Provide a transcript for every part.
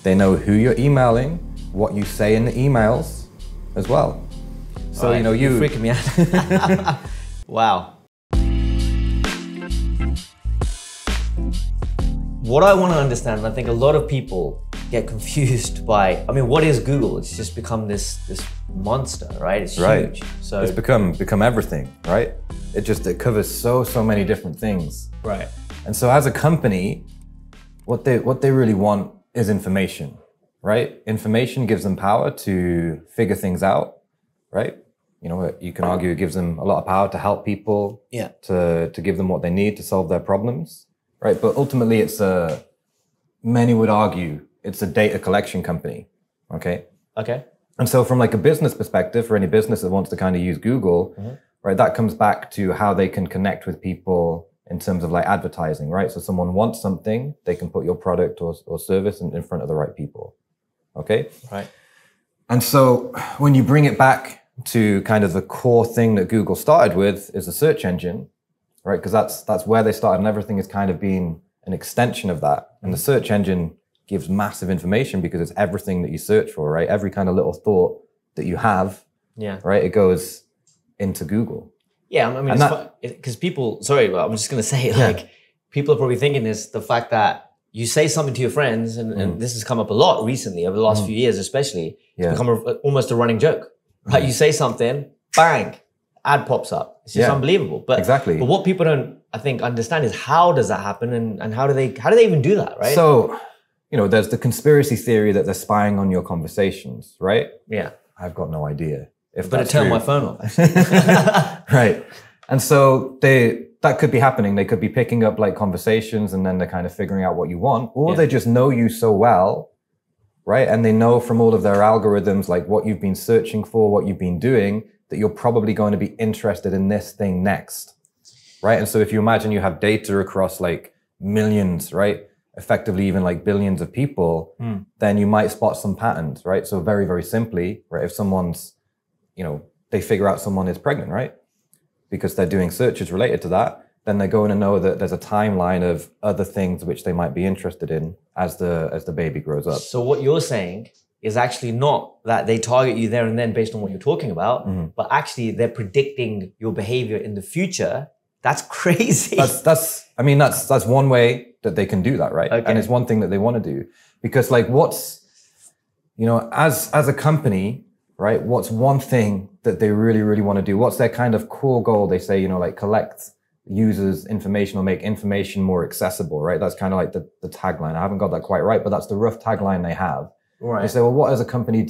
They know who you're emailing, what you say in the emails as well. So, right, you know, you're freaking me out. Wow. What I want to understand, and I think a lot of people get confused by, I mean, what is Google? It's just become this monster, right? It's huge. So it's become everything, right? It covers so many different things. Right. And so as a company, what they really want is information, right? Information gives them power to figure things out, right? You know, you can argue it gives them a lot of power to help people, to give them what they need to solve their problems, right? But ultimately, many would argue it's a data collection company, okay? Okay. And so from like a business perspective, for any business that wants to kind of use Google, right, that comes back to how they can connect with people in terms of like advertising, right? So someone wants something, they can put your product or service in front of the right people, okay? Right. And so when you bring it back to kind of the core thing that Google started with is the search engine, right? Because that's where they started, and everything has kind of been an extension of that. And the search engine gives massive information because it's everything that you search for, right? Every kind of little thought that you have, right? It goes into Google. Yeah, I mean, because people, sorry, but I'm just going to say, like, people are probably thinking is the fact that you say something to your friends, and this has come up a lot recently, over the last few years especially, it's become almost a running joke, right? You say something, bang, ad pops up. It's just unbelievable. But exactly. But what people don't, I think, understand is how does that happen, and how do they even do that, right? So, you know, there's the conspiracy theory that they're spying on your conversations, right? Yeah. I've got no idea if Better that's turn true. my phone off. Right. And so that could be happening. They could be picking up like conversations and then they're kind of figuring out what you want, or they just know you so well, right? And they know from all of their algorithms, like what you've been searching for, what you've been doing, that you're probably going to be interested in this thing next, right? And so if you imagine you have data across like millions, right? Effectively even like billions of people, then you might spot some patterns, right? So very, very simply, right? If someone's, you know, they figure out someone is pregnant, right? Because they're doing searches related to that, then they're going to know that there's a timeline of other things which they might be interested in as the baby grows up. So what you're saying is actually not that they target you there and then based on what you're talking about, but actually they're predicting your behavior in the future. That's crazy. That's one way that they can do that, right? Okay. And it's one thing that they want to do. Because like what's, you know, as a company, right, what's one thing that they really, really want to do? What's their kind of core goal? They say, you know, like collect users' information or make information more accessible, right? That's kind of like the tagline. I haven't got that quite right, but that's the rough tagline they have. Right. They say, well, what as a company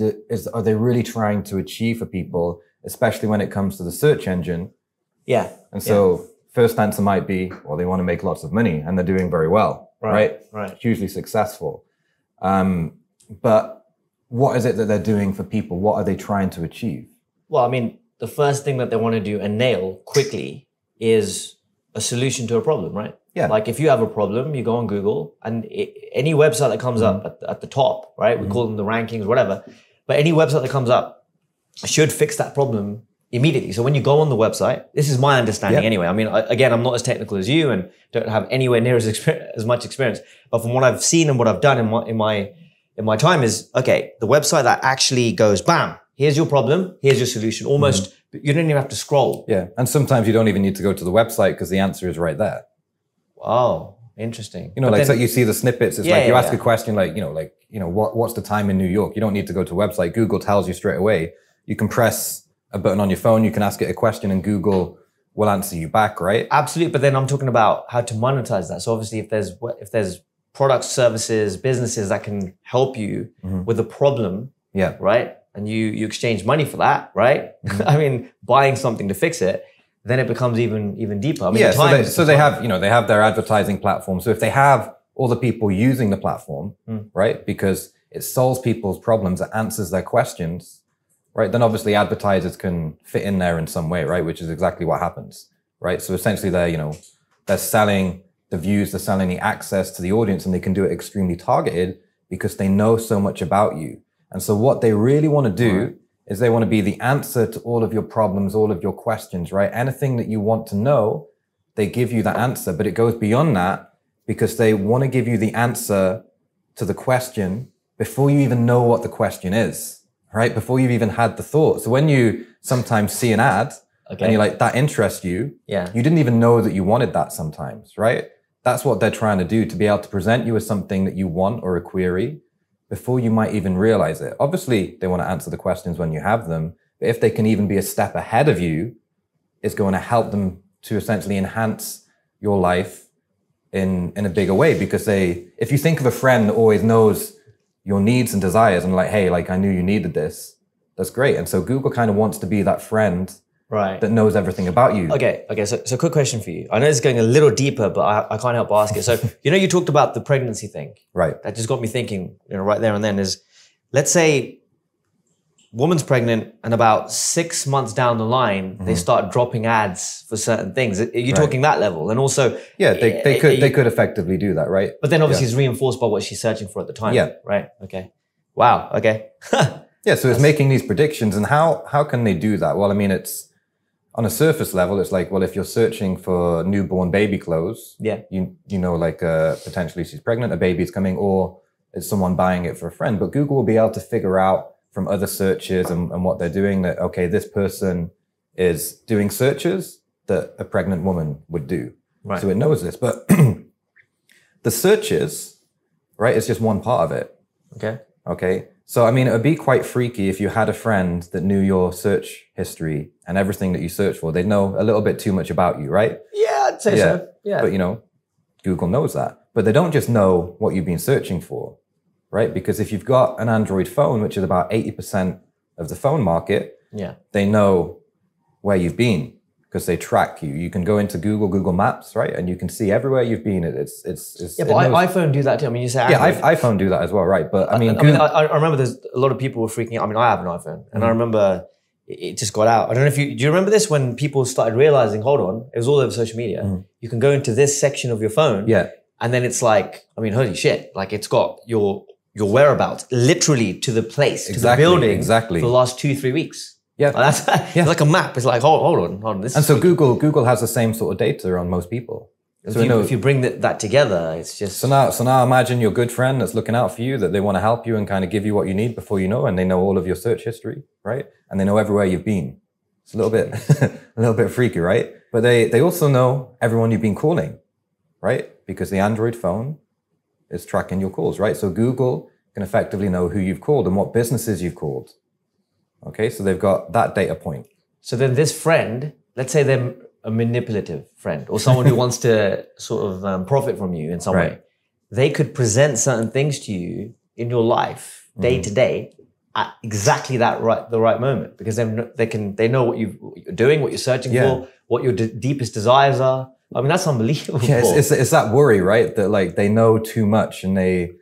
are they really trying to achieve for people, especially when it comes to the search engine? Yeah. And so first answer might be, well, they want to make lots of money and they're doing very well, right? Hugely successful. But what is it that they're doing for people? What are they trying to achieve? Well, I mean, the first thing that they want to do and nail quickly is a solution to a problem, right? Yeah. Like if you have a problem, you go on Google and any website that comes up at the top, right? We call them the rankings, whatever. But any website that comes up should fix that problem immediately. So when you go on the website, this is my understanding anyway. I mean, again, I'm not as technical as you and don't have anywhere near as much experience. But from what I've seen and what I've done in my time is, okay, the website that actually goes, bam, here's your problem, here's your solution. Almost, you don't even have to scroll. Yeah, and sometimes you don't even need to go to the website because the answer is right there. Oh, interesting. You know, like so you see the snippets. It's like you ask a question like, what's the time in New York? You don't need to go to a website. Google tells you straight away. You can press a button on your phone. You can ask it a question and Google will answer you back, right? Absolutely. But then I'm talking about how to monetize that. So obviously if there's products, services, businesses that can help you with a problem, right? And you exchange money for that, right? I mean, buying something to fix it, then it becomes even deeper. I mean, they have their advertising platform. So if they have all the people using the platform, right, because it solves people's problems, it answers their questions, right, then obviously advertisers can fit in there in some way, right, which is exactly what happens, right? So essentially they're selling the views, they're selling the access to the audience, and they can do it extremely targeted because they know so much about you. And so what they really want to do is they want to be the answer to all of your problems, all of your questions, right? Anything that you want to know, they give you the answer, but it goes beyond that because they want to give you the answer to the question before you even know what the question is, right? Before you've even had the thought. So when you sometimes see an ad and you're like, that interests you, you didn't even know that you wanted that sometimes, right? That's what they're trying to do, to be able to present you with something that you want or a query before you might even realize it. Obviously, they want to answer the questions when you have them, but if they can even be a step ahead of you, it's going to help them to essentially enhance your life in a bigger way. Because if you think of a friend that always knows your needs and desires and like, hey, like I knew you needed this, that's great. And so Google kind of wants to be that friend that knows everything about you. Okay. So quick question for you. I know it's going a little deeper, but I can't help but ask it. So, you talked about the pregnancy thing. Right. That just got me thinking, right there and then is, let's say woman's pregnant and about 6 months down the line, they start dropping ads for certain things. Are you talking that level? And also... Yeah, they could effectively do that, right? But then obviously it's reinforced by what she's searching for at the time. Yeah. Right. Okay. Wow. Okay. Yeah. So it's making these predictions, and how can they do that? Well, I mean, it's on a surface level, it's like, well, if you're searching for newborn baby clothes, you know, like potentially she's pregnant, a baby's coming, or it's someone buying it for a friend. But Google will be able to figure out from other searches and what they're doing that, okay, this person is doing searches that a pregnant woman would do. Right. So it knows this. But the searches, right, is just one part of it. Okay. So, I mean, it would be quite freaky if you had a friend that knew your search history and everything that you search for. They'd know a little bit too much about you, right? Yeah, I'd say so. Yeah. But, Google knows that. But they don't just know what you've been searching for, right? Because if you've got an Android phone, which is about 80% of the phone market, they know where you've been because they track you. You can go into Google Maps, right? And you can see everywhere you've been. But iPhone do that too. I mean, you say Android. iPhone do that as well, right? But I mean, I remember there's a lot of people were freaking out. I mean, I have an iPhone, and I remember it just got out. I don't know if do you remember this when people started realizing, hold on, it was all over social media. You can go into this section of your phone, and then it's like, I mean, holy shit, like it's got your whereabouts literally to the place, to the building, for the last 2-3 weeks. Yeah, that's it's like a map. It's like hold on. This and so Google has the same sort of data on most people. So if you bring that together, it's just so now imagine your good friend that's looking out for you, that they want to help you and kind of give you what you need before you know, and they know all of your search history, right? And they know everywhere you've been. It's a little bit freaky, right? But they also know everyone you've been calling, right? Because the Android phone is tracking your calls, right? So Google can effectively know who you've called and what businesses you've called. Okay, so they've got that data point. So then this friend, let's say they're a manipulative friend or someone who wants to sort of profit from you in some way, they could present certain things to you in your life day to day at exactly the right moment, because they know what you're doing, what you're searching for, what your deepest desires are. I mean, that's unbelievable. Yeah, it's that worry, right? That like they know too much and they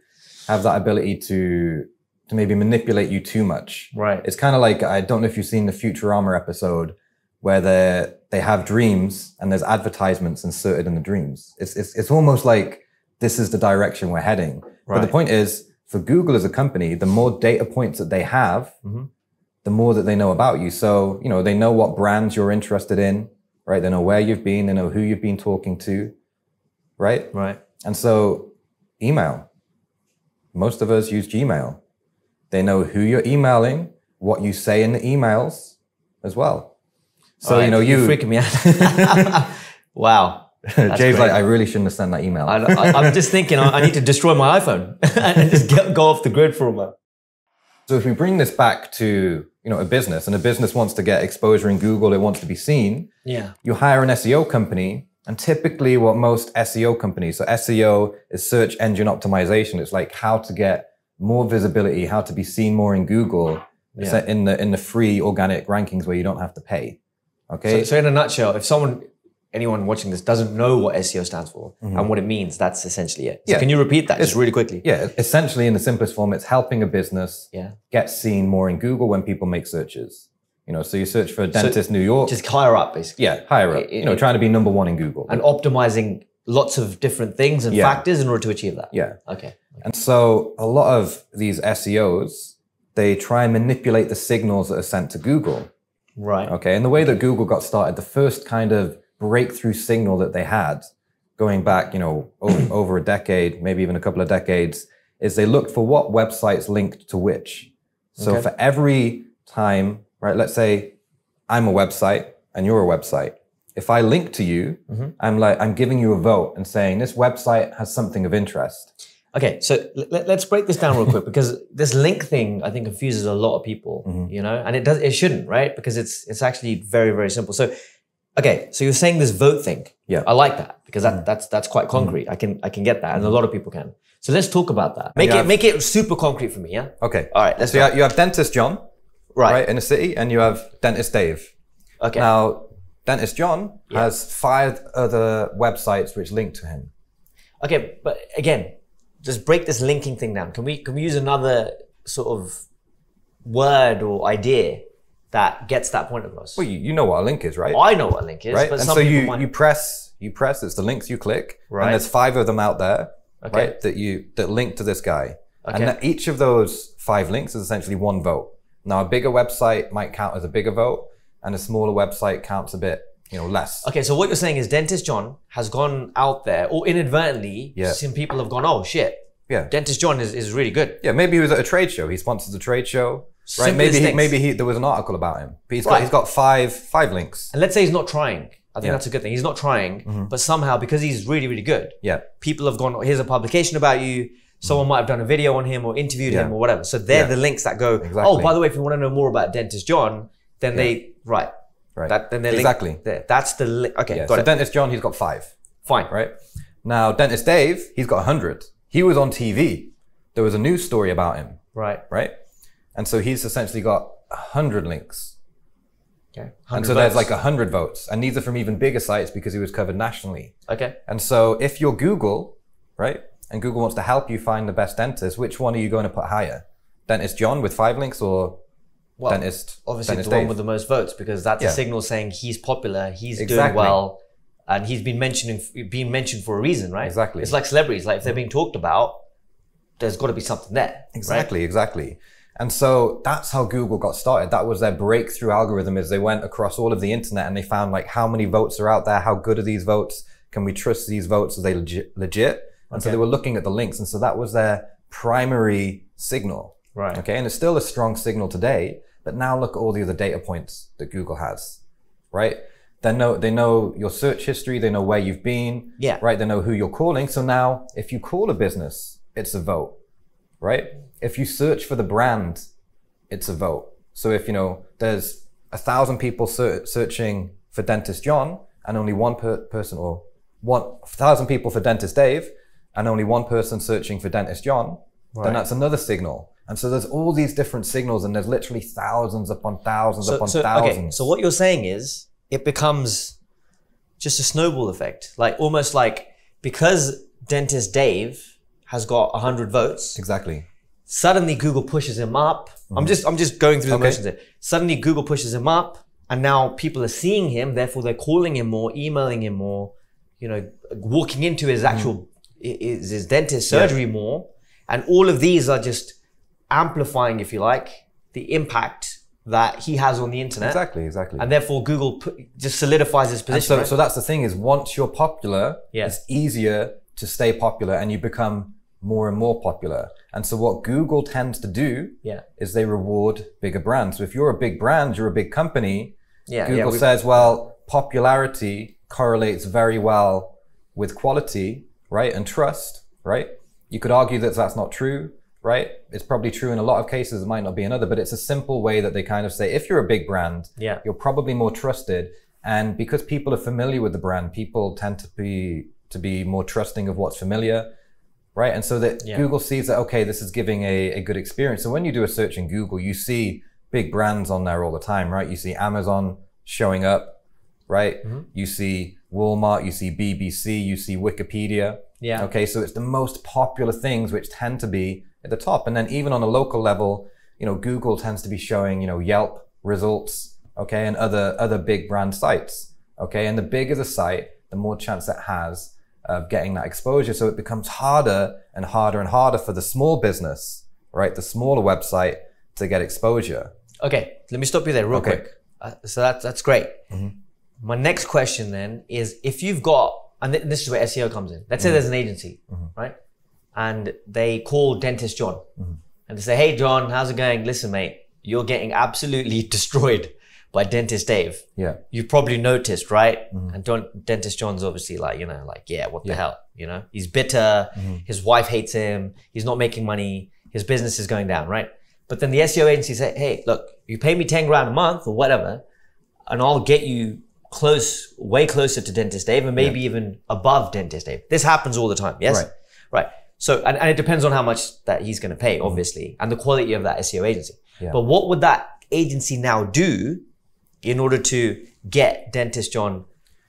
have that ability to maybe manipulate you too much. Right. It's kind of like, I don't know if you've seen the Futurama episode where they have dreams and there's advertisements inserted in the dreams. It's almost like this is the direction we're heading. Right. But the point is, for Google as a company, the more data points that they have, the more that they know about you. So, they know what brands you're interested in, right? They know where you've been, they know who you've been talking to, right? Right. And so email, most of us use Gmail. They know who you're emailing, what you say in the emails as well. So, you're freaking me out. Wow. Jay's like, I really shouldn't have sent that email. I'm just thinking, I need to destroy my iPhone and just go off the grid for a while. So if we bring this back to, a business, and a business wants to get exposure in Google, it wants to be seen. Yeah. You hire an SEO company, and typically what most SEO companies, so SEO is search engine optimization. It's like how to get more visibility, how to be seen more in Google, in the free organic rankings where you don't have to pay. Okay. So in a nutshell, if anyone watching this doesn't know what SEO stands for and what it means, that's essentially it. So can you repeat that just really quickly? Yeah, essentially in the simplest form, it's helping a business get seen more in Google when people make searches. So you search for a dentist New York. Just higher up, basically. Yeah, higher up. Trying to be number one in Google. And optimizing lots of different things and factors in order to achieve that. Yeah. Okay. And so a lot of these SEOs, they try and manipulate the signals that are sent to Google. Right. Okay. And the way that Google got started, the first kind of breakthrough signal that they had going back, over a decade, maybe even a couple of decades, is they looked for what websites linked to which. So for every time, right, let's say I'm a website and you're a website. If I link to you, I'm giving you a vote and saying this website has something of interest. Okay, so let's break this down real quick, because this link thing I think confuses a lot of people, you know, and it shouldn't, right? Because it's actually very, very simple. So, okay, so you're saying this vote thing. Yeah, I like that, because that's quite concrete. I can get that, and a lot of people can. So let's talk about that. Make it super concrete for me, yeah? Okay. All right, let's go. You have Dentist John, right, in a city, and you have Dentist Dave. Okay. Now, Dentist John has 5 other websites which link to him. Okay, but again, just break this linking thing down. Can we use another sort of word or idea that gets that point across? Well, you know what a link is, right? I know what a link is, right? But and some so people you press, it's the links you click, right? And there's 5 of them out there, right? That link to this guy. Okay. And each of those 5 links is essentially 1 vote. Now, a bigger website might count as a bigger vote, and a smaller website counts a bit, less. Okay, so what you're saying is Dentist John has gone out there, or inadvertently, some people have gone, oh shit, Dentist John is really good. Yeah, maybe he was at a trade show. He sponsors a trade show, right? Maybe there was an article about him. But he's got five links. And let's say he's not trying. I think that's a good thing. He's not trying, but somehow, because he's really, really good, people have gone, here's a publication about you. Someone might have done a video on him or interviewed him or whatever. So they're the links that go, oh, by the way, if you want to know more about Dentist John, then they, right. Then they link there. That's the link. Okay, got it. So Dentist John, he's got 5. Fine. Right? Now, Dentist Dave, he's got 100. He was on TV. There was a news story about him. Right. Right? And so he's essentially got 100 links. Okay. And so there's like 100 votes. And these are from even bigger sites because he was covered nationally. Okay. And so if you're Google, right? And Google wants to help you find the best dentist, which one are you going to put higher? Dentist John with 5 links or Dentist? Obviously Dentist the one Dave? with the most votes, because that's a signal saying he's popular, he's doing well, and he's being mentioned for a reason, right? Exactly. It's like celebrities. Like if they're being talked about, there's got to be something there. Exactly, right? exactly. And so that's how Google got started. That was their breakthrough algorithm, is they went across all of the internet and they found like how many votes are out there, how good are these votes, can we trust these votes, are they legit? And so they were looking at the links, and so that was their primary signal. Right. Okay, and it's still a strong signal today, but now look at all the other data points that Google has, right? They know your search history, they know where you've been, right? They know who you're calling. So now if you call a business, it's a vote, right? If you search for the brand, it's a vote. So if, there's 1,000 people searching for Dentist John and only one person, or 1,000 people for Dentist Dave and only one person searching for Dentist John, then that's another signal. And so there's all these different signals, and there's literally thousands upon thousands upon thousands. Okay, so what you're saying is it becomes just a snowball effect. Like almost like, because Dentist Dave has got 100 votes. Exactly. Suddenly Google pushes him up. I'm just going through the questions here. Suddenly Google pushes him up, and now people are seeing him, therefore they're calling him more, emailing him more, walking into his actual his dentist surgery more. And all of these are just amplifying, if you like, the impact that he has on the internet. Exactly. And therefore Google just solidifies his position. So that's the thing, is once you're popular, it's easier to stay popular and you become more and more popular. And so what Google tends to do is they reward bigger brands. So if you're a big brand, you're a big company, Google says, well, popularity correlates very well with quality, right? And trust, right? You could argue that that's not true, right? It's probably true in a lot of cases. It might not be in other, but it's a simple way that they kind of say, if you're a big brand, you're probably more trusted. And because people are familiar with the brand, people tend to be more trusting of what's familiar, right? And so that Google sees that, okay, this is giving a good experience. So when you do a search in Google, you see big brands on there all the time, right? You see Amazon showing up, right? You see Walmart, you see BBC, you see Wikipedia. Okay, so it's the most popular things which tend to be at the top. And then even on a local level, Google tends to be showing, Yelp results, okay, and other big brand sites, okay? And the bigger the site, the more chance it has of getting that exposure. So it becomes harder and harder and harder for the small business, right? The smaller website to get exposure. Okay, let me stop you there real quick. So that's great. My next question then is, if you've got, and this is where SEO comes in. Let's say there's an agency, right? and they call Dentist John. And they say, hey, John, how's it going? Listen, mate, you're getting absolutely destroyed by Dentist Dave. Yeah. You've probably noticed, right? And Dentist John's obviously like, you know, like, yeah, what the hell? You know, he's bitter. His wife hates him. He's not making money. His business is going down, right? But then the SEO agency say, hey, look, you pay me 10 grand a month or whatever, and I'll get you way closer to Dentist Dave and maybe even above Dentist Dave. This happens all the time. Yes. Right. So, and it depends on how much that he's going to pay, obviously, and the quality of that SEO agency. But what would that agency now do in order to get Dentist John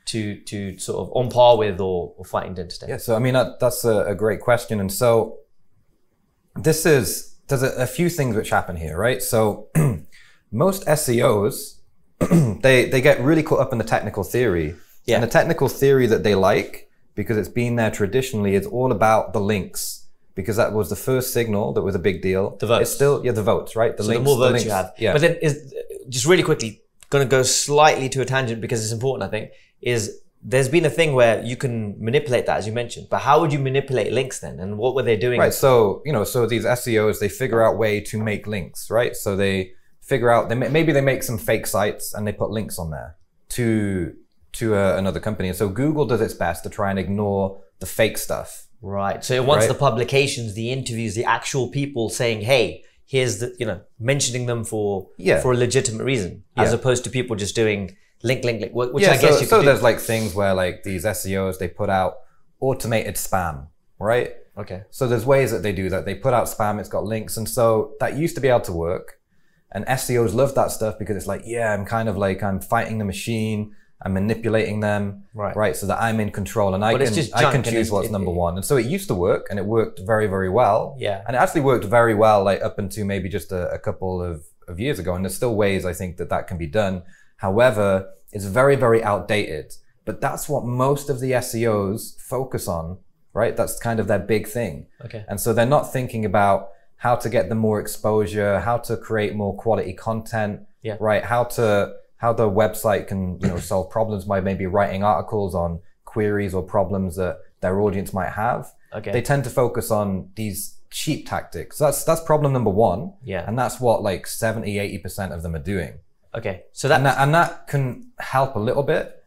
to sort of on par with or fighting Dentist Dave? Yeah. So, I mean, that's a great question. And so there's a few things which happen here, right? So most SEOs, they get really caught up in the technical theory. And the technical theory that they like, because it's been there traditionally, is all about the links, because that was the first signal that was a big deal. The votes. It's still, the votes, right? The more votes you have. But then just really quickly, going to go slightly to a tangent because it's important, I think, is there's been a thing where you can manipulate that, as you mentioned, but how would you manipulate links then? And what were they doing? Right. So, so these SEOs, they figure out way to make links, right? So they figure out, maybe they make some fake sites and they put links on there to another company. And so Google does its best to try and ignore the fake stuff. Right. So it wants the publications, the interviews, the actual people saying, hey, here's the, mentioning them for a legitimate reason, as opposed to people just doing link, which I guess you could do. There's like things where like these SEOs, they put out automated spam, right? Okay. So there's ways that they do that. They put out spam, it's got links. And so that used to be able to work. And SEOs love that stuff because it's like, I'm kind of like, I'm fighting the machine. I'm manipulating them, right? So that I'm in control and I can choose what's number one. And so it used to work and it worked very, very well. Yeah. And it actually worked very well, like up until maybe just a couple of years ago. And there's still ways I think that can be done. However, it's very, very outdated. But that's what most of the SEOs focus on, right? That's kind of their big thing. Okay. And so they're not thinking about how to get them more exposure, how to create more quality content, right? How the website can, solve problems by maybe writing articles on queries or problems that their audience might have. Okay. They tend to focus on these cheap tactics. So that's problem number one. Yeah. And that's what like 70, 80% of them are doing. Okay. So and that can help a little bit,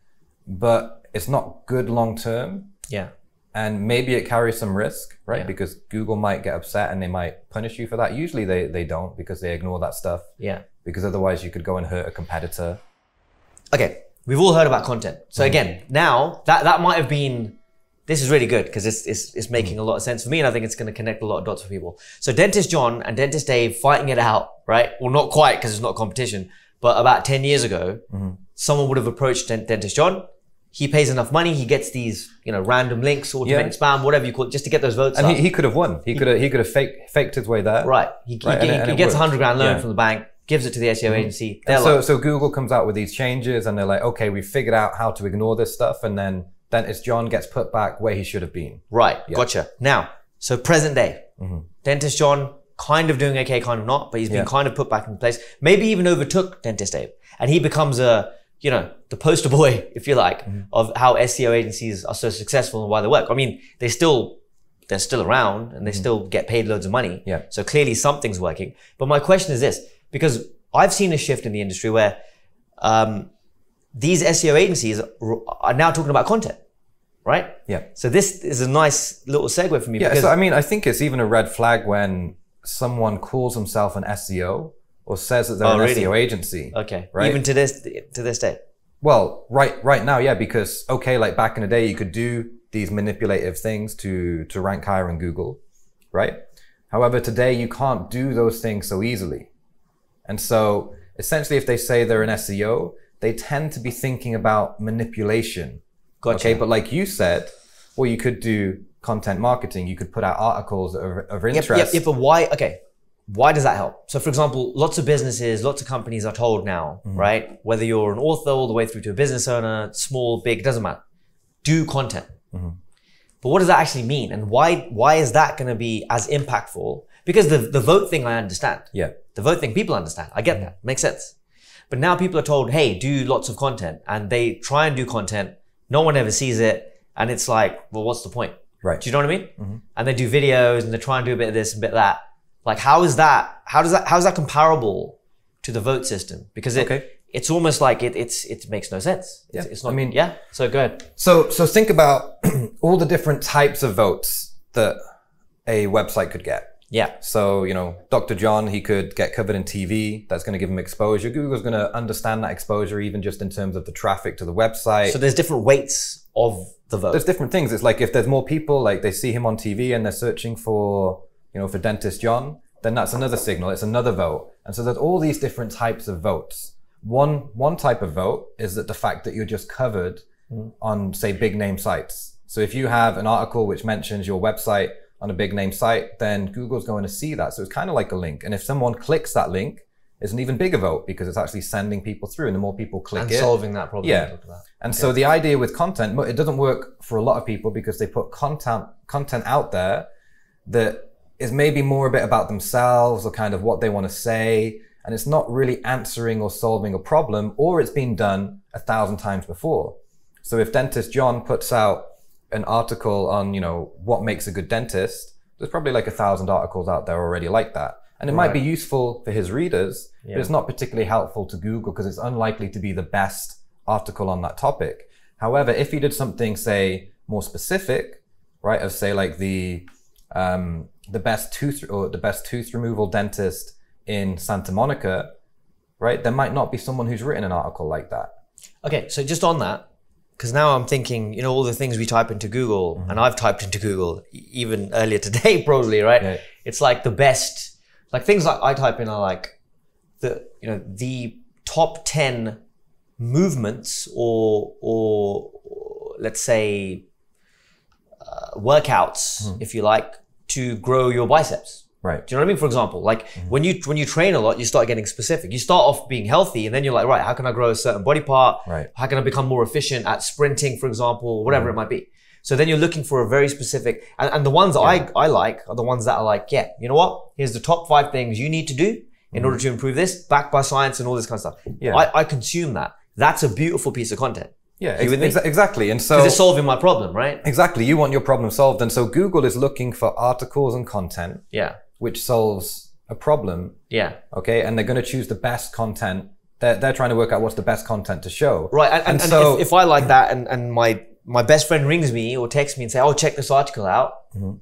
but it's not good long term. Yeah. And maybe it carries some risk, right? Yeah. Because Google might get upset and they might punish you for that. Usually they don't, because they ignore that stuff. Yeah. Because otherwise you could go and hurt a competitor. Okay. We've all heard about content. So again, now that might have been, this is really good because it's making a lot of sense for me, and I think it's going to connect a lot of dots for people. So Dentist John and Dentist Dave fighting it out, right? Well, not quite because it's not competition, but about 10 years ago, someone would have approached Dentist John. He pays enough money. He gets these, random links, automated spam, whatever you call it, just to get those votes. And he could have won. He could have faked his way there. Right. He gets a 100 grand loan from the bank, gives it to the SEO agency. So Google comes out with these changes, and they're like, okay, we've figured out how to ignore this stuff, and then Dentist John gets put back where he should have been. Right. Yeah. Gotcha. Now, so present day, Dentist John kind of doing okay, kind of not, but he's been kind of put back in place. Maybe even overtook Dentist Dave, and he becomes the poster boy, if you like, of how SEO agencies are so successful and why they work. I mean, they're still around and they still get paid loads of money. Yeah. So clearly something's working. But my question is this, because I've seen a shift in the industry where these SEO agencies are now talking about content, right? Yeah. So this is a nice little segue for me. Yeah. So I mean, I think it's even a red flag when someone calls himself an SEO or says that they're an SEO agency. Okay. Right? Even to this day. Well, right now, yeah, because like back in the day, you could do these manipulative things to rank higher in Google, right? However, today you can't do those things so easily. And so essentially, if they say they're an SEO, they tend to be thinking about manipulation. Gotcha. Okay, but like you said, well, you could do content marketing. You could put out articles of interest. But why? Okay. Why does that help? So for example, lots of businesses, lots of companies are told now, right? Whether you're an author all the way through to a business owner, small, big, doesn't matter. Do content. But what does that actually mean? And why is that going to be as impactful? Because the vote thing, I understand. Yeah. The vote thing, people understand. I get that. Makes sense. But now people are told, hey, do lots of content. And they try and do content. No one ever sees it. And it's like, well, what's the point? Right. Do you know what I mean? And they do videos and they try and do a bit of this and a bit of that. Like, how is that comparable to the vote system? Because it's almost like it makes no sense. It's not. I mean, So go ahead. So think about all the different types of votes that a website could get. Yeah. So, you know, Dr. John, he could get covered in TV. That's going to give him exposure. Google's going to understand that exposure even just in terms of the traffic to the website. So there's different weights of the vote. There's different things. It's like if there's more people, like they see him on TV and they're searching for, you know, for Dentist John, then that's another signal. It's another vote. And so there's all these different types of votes. One type of vote is that the fact that you're just covered on, say, big name sites. So if you have an article which mentions your website on a big name site, then Google's going to see that. So it's kind of like a link. And if someone clicks that link, it's an even bigger vote because it's actually sending people through, and the more people click and it. solving that problem. Yeah. And so the idea with content, it doesn't work for a lot of people because they put content out there that is maybe more a bit about themselves or kind of what they want to say. And it's not really answering or solving a problem, or it's been done 1,000 times before. So if Dentist John puts out an article on, you know, what makes a good dentist, there's probably like 1,000 articles out there already like that. And it might be useful for his readers, but it's not particularly helpful to Google because it's unlikely to be the best article on that topic. However, if he did something, say, more specific, right, of say like the best tooth removal dentist in Santa Monica, right, there might not be someone who's written an article like that. Okay, so just on that, because now I'm thinking, you know, all the things we type into Google, and I've typed into Google even earlier today, probably, right? Yeah. It's like the best, like things like I type in are like the top 10 movements or let's say workouts, if you like, to grow your biceps. Right. Do you know what I mean? For example, like when you train a lot, you start getting specific. You start off being healthy and then you're like, right, how can I grow a certain body part? Right. How can I become more efficient at sprinting, for example, whatever it might be. So then you're looking for a very specific, and the ones that I like are the ones that are like, yeah, you know what? Here's the top 5 things you need to do in order to improve this, backed by science and all this kind of stuff. Yeah. I consume that. That's a beautiful piece of content. Yeah, exactly. And so because it's solving my problem, right? Exactly. You want your problem solved. And so Google is looking for articles and content. Yeah. Which solves a problem. Yeah. Okay. And they're going to choose the best content. They're trying to work out what's the best content to show. Right. And so if I like that and my best friend rings me or texts me and say, oh, check this article out,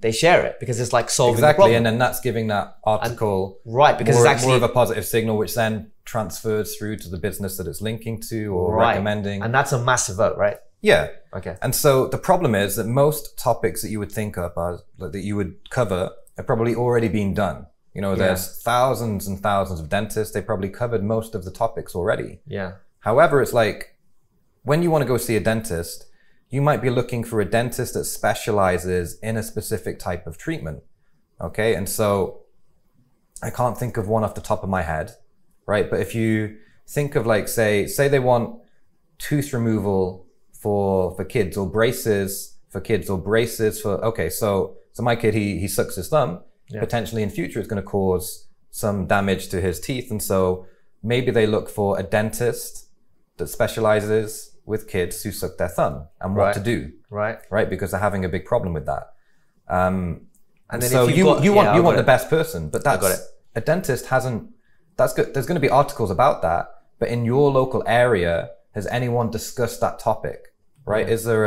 they share it because it's like solving the problem. And then that's giving that article because more, it's actually more of a positive signal, which then transfers through to the business that it's linking to or recommending. And that's a massive vote, right? Yeah. Okay. And so the problem is that most topics that you would think of that you would cover have probably already been done. You know, there's thousands and thousands of dentists. They probably covered most of the topics already. Yeah. However, it's like when you want to go see a dentist, you might be looking for a dentist that specializes in a specific type of treatment. Okay. And so I can't think of one off the top of my head, right? But if you think of like, say they want tooth removal for kids or braces for kids or braces for, okay. So my kid, he sucks his thumb. Potentially in future, it's going to cause some damage to his teeth. And so maybe they look for a dentist that specializes with kids who suck their thumb and what to do. Right. Because they're having a big problem with that. And then so you want the best person, but a dentist hasn't, that's good. There's going to be articles about that, but in your local area, has anyone discussed that topic? Right. Is there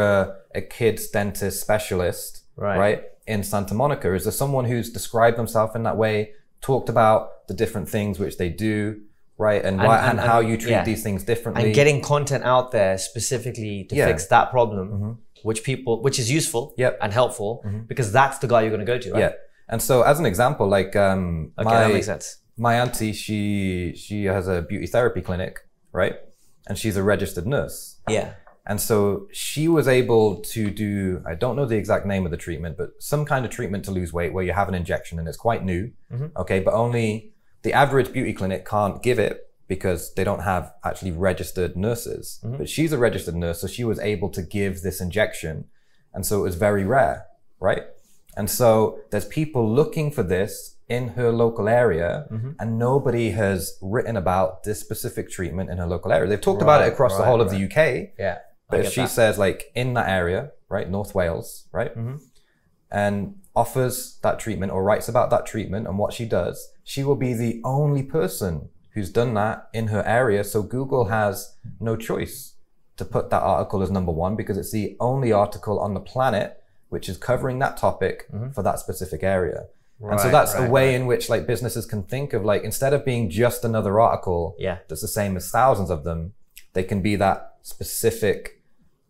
a kids dentist specialist? Right. In Santa Monica? Is there someone who's described themselves in that way, talked about the different things which they do, right? And how you treat these things differently. And getting content out there specifically to fix that problem, which is useful and helpful because that's the guy you're going to go to, right? Yeah. And so as an example, like, that makes sense. My auntie, she has a beauty therapy clinic, right? And she's a registered nurse. Yeah. And so she was able to do, I don't know the exact name of the treatment, but some kind of treatment to lose weight where you have an injection and it's quite new. Okay. But only the average beauty clinic can't give it because they don't have actually registered nurses. But she's a registered nurse. So she was able to give this injection. And so it was very rare. Right. And so there's people looking for this in her local area and nobody has written about this specific treatment in her local area. They've talked about it across the whole of the UK. Yeah. But if she says like in that area, right, North Wales, right, and offers that treatment or writes about that treatment and what she does, she will be the only person who's done that in her area. So Google has no choice to put that article as number one because it's the only article on the planet which is covering that topic for that specific area. And so that's a way in which like businesses can think of like, instead of being just another article that's the same as thousands of them, they can be that specific,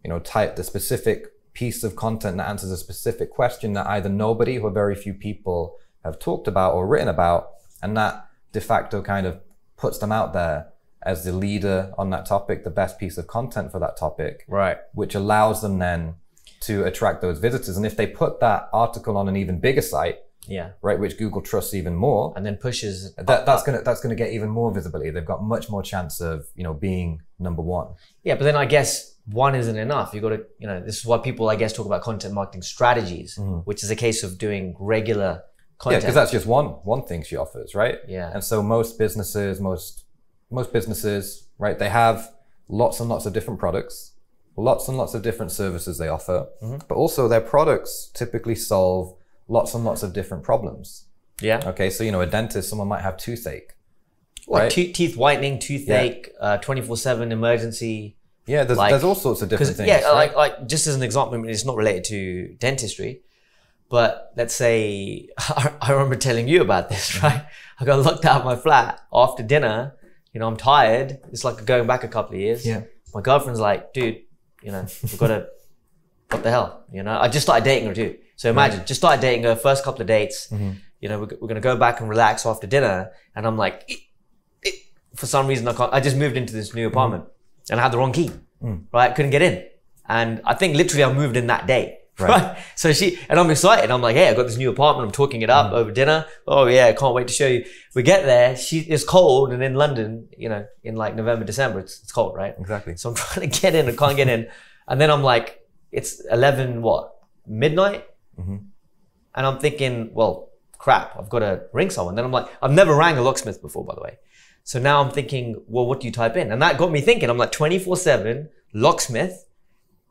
you know, the specific piece of content that answers a specific question that either nobody or very few people have talked about or written about. And that de facto kind of puts them out there as the leader on that topic, the best piece of content for that topic, which allows them then to attract those visitors. And if they put that article on an even bigger site, right, which Google trusts even more, and then pushes that's gonna get even more visibility. They've got much more chance of, you know, being number one. Yeah, but then I guess one isn't enough. You got to, you know, this is why people, I guess, talk about content marketing strategies, which is a case of doing regular content. Yeah, because that's just one thing she offers, right? Yeah. And so most businesses, right, they have lots and lots of different products, lots and lots of different services they offer, but also their products typically solve lots and lots of different problems. Yeah. Okay, so, you know, a dentist, someone might have toothache. Like right? Teeth whitening, toothache, 24/7 emergency. Yeah, there's all sorts of different things. Yeah, right? like just as an example, I mean, it's not related to dentistry, but let's say, I remember telling you about this, right? I got locked out of my flat after dinner. You know, I'm tired. It's like going back a couple of years. Yeah. My girlfriend's like, dude, you know, we've got to, what the hell? You know, I just started dating her too. So imagine, just started dating her, first couple of dates, you know, we're going to go back and relax after dinner. And I'm like, for some reason, I just moved into this new apartment and I had the wrong key, right? Couldn't get in. And I think literally I moved in that day, right? So and I'm excited. I'm like, hey, I got this new apartment. I'm talking it up over dinner. Oh yeah, I can't wait to show you. We get there, it's cold, and in London, you know, in like November, December, it's cold, right? Exactly. So I'm trying to get in, I can't get in. And then I'm like, it's 11, midnight? And I'm thinking, well, crap, I've got to ring someone. Then I'm like, I've never rang a locksmith before, by the way. So now I'm thinking, well, what do you type in? And that got me thinking. I'm like 24/7 locksmith,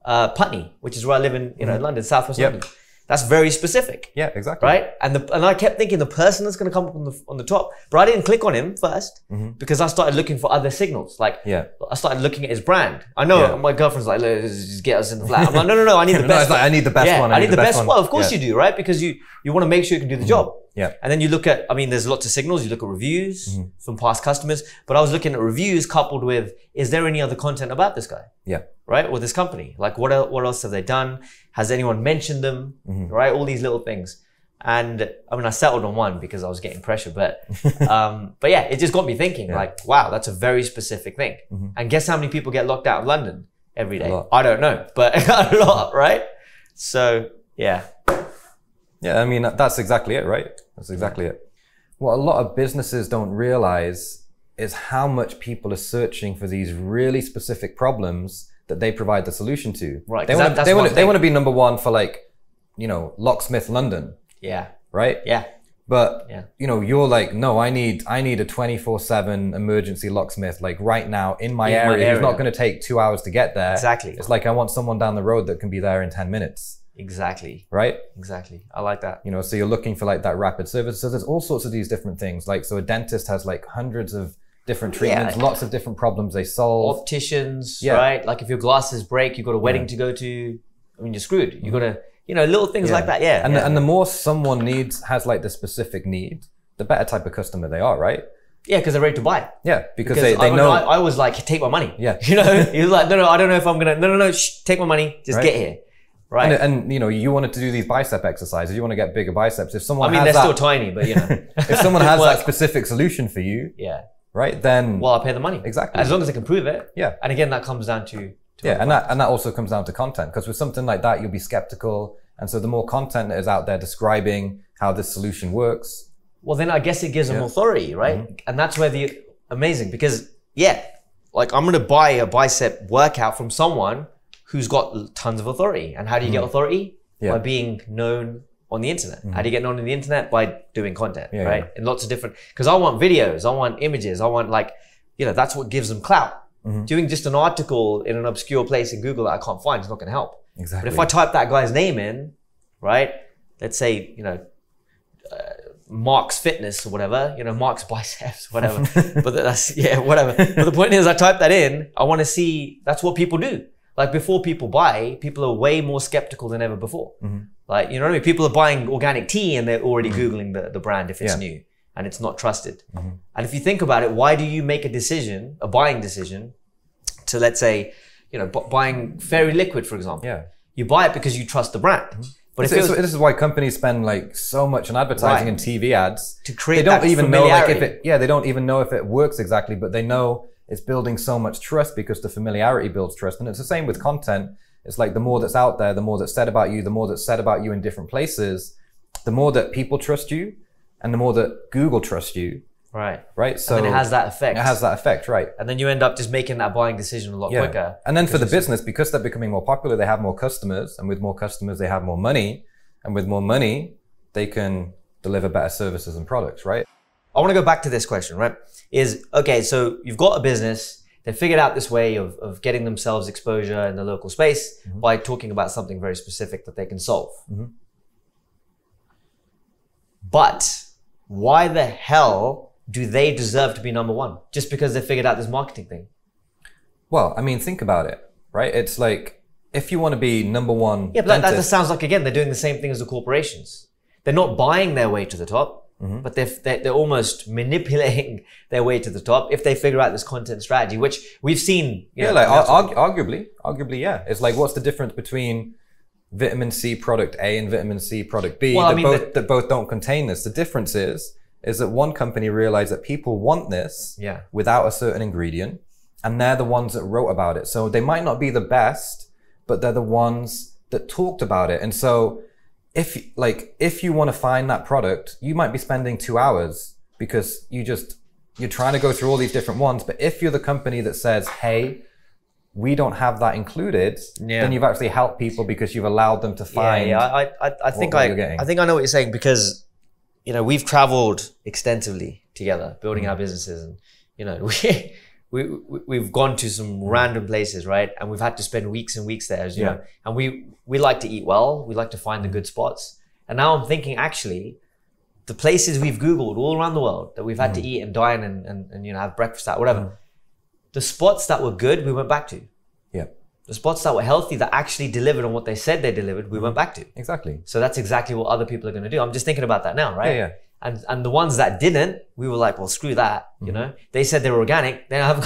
Putney, which is where I live in, you know, London, Southwest London. That's very specific. Yeah, exactly. Right? And I kept thinking the person that's going to come up on the top, but I didn't click on him first because I started looking for other signals. Like, I started looking at his brand. I know my girlfriend's like, let's just get us in the flat. I'm like, no, I need the best one. I need the best one. I need the best one. Well, of course you do, right? Because you want to make sure you can do the job. Yeah. And then you look at, I mean, there's lots of signals. You look at reviews from past customers, but I was looking at reviews coupled with, is there any other content about this guy? Yeah. Right? Or this company? Like what else have they done? Has anyone mentioned them? Right? All these little things. And I mean, I settled on one because I was getting pressure, but yeah, it just got me thinking like, wow, that's a very specific thing. And guess how many people get locked out of London every day? I don't know, but a lot, right? So yeah. Yeah, I mean, that's exactly it, right? That's exactly it. What a lot of businesses don't realize is how much people are searching for these really specific problems that they provide the solution to. Right. They want to be number one for like, you know, locksmith London. Yeah. Right? Yeah. But, you know, you're like, no, I need a 24/7 emergency locksmith, like right now in my area. It's not going to take 2 hours to get there. Exactly. It's like, I want someone down the road that can be there in 10 minutes. Exactly. Right? Exactly. I like that. You know, so you're looking for like that rapid service. So there's all sorts of these different things. Like, so a dentist has like hundreds of different treatments, lots of different problems they solve. Opticians, right? Like if your glasses break, you've got a wedding to go to, I mean, you're screwed. You've got to, you know, little things like that. Yeah. And the more someone has like the specific need, the better type of customer they are, right? Yeah, because they're ready to buy it. Yeah, because they know. I was like, take my money. Yeah. You know, he was like, no, I don't know if I'm going to, no, take my money. Just get here. Right. And you know, you wanted to do these bicep exercises, you want to get bigger biceps. If someone they're still tiny, but you know, if someone has that specific solution for you, right, then I'll pay the money. Exactly. As long as they can prove it. Yeah. And again, that comes down to and that also comes down to content, because with something like that, you'll be skeptical. And so the more content that is out there describing how this solution works, well, then I guess it gives them authority, right? And that's where amazing, because like I'm going to buy a bicep workout from someone who's got tons of authority. And how do you get authority? By being known on the internet. How do you get known on the internet? By doing content, right? And lots of different, because I want videos, I want images, I want like, you know, that's what gives them clout. Doing just an article in an obscure place in Google that I can't find is not going to help. Exactly. But if I type that guy's name in, right? let's say, Mark's Fitness or whatever, Mark's biceps, whatever. But that's, yeah, whatever. But the point is, I type that in. I want to see, that's what people do. Like before people buy, people are way more skeptical than ever before. Like, you know what I mean? People are buying organic tea and they're already Googling the brand if it's new and it's not trusted. And if you think about it, why do you make a buying decision to, let's say, buying Fairy Liquid, for example? Yeah. You buy it because you trust the brand. But this is why companies spend like so much on advertising and TV ads to create. They don't that even know like familiarity. they don't even know if it works exactly, but they know it's building so much trust because the familiarity builds trust. And it's the same with content. It's like the more that's out there, the more that's said about you, the more that's said about you in different places, the more that people trust you, and the more that Google trusts you. Right. So and then it has that effect. It has that effect, right? And then you end up just making that buying decision a lot quicker. And then for the business, because they're becoming more popular, they have more customers, and with more customers, they have more money, and with more money, they can deliver better services and products, right? I want to go back to this question, right? Okay, so you've got a business, they figured out this way of getting themselves exposure in the local space by talking about something very specific that they can solve. But why the hell do they deserve to be number one? Just because they figured out this marketing thing? Well, I mean, think about it, right? It's like, if you want to be number one. Yeah, but that just sounds like, again, they're doing the same thing as the corporations. They're not buying their way to the top, but they're almost manipulating their way to the top if they figure out this content strategy, which we've seen. Arguably, yeah. It's like, what's the difference between vitamin C product A and vitamin C product B that both don't contain this? The difference is that one company realized that people want this without a certain ingredient, and they're the ones that wrote about it. So they might not be the best, but they're the ones that talked about it. And so if you want to find that product, you might be spending 2 hours because you're trying to go through all these different ones. But if you're the company that says, hey, we don't have that included, then you've actually helped people because you've allowed them to find. I think I know what you're saying, because we've traveled extensively together, building our businesses, and we've gone to some random places, right? And we've had to spend weeks and weeks there, as you know. And we like to eat well. We like to find the good spots. And now I'm thinking, actually, the places we've Googled all around the world that we've had to eat and dine and have breakfast at, whatever. The spots that were good, we went back to. The spots that were healthy, that actually delivered on what they said they delivered, we went back to. Exactly. So that's exactly what other people are going to do. I'm just thinking about that now, right? And the ones that didn't, we were like, well, screw that. They said they were organic. Then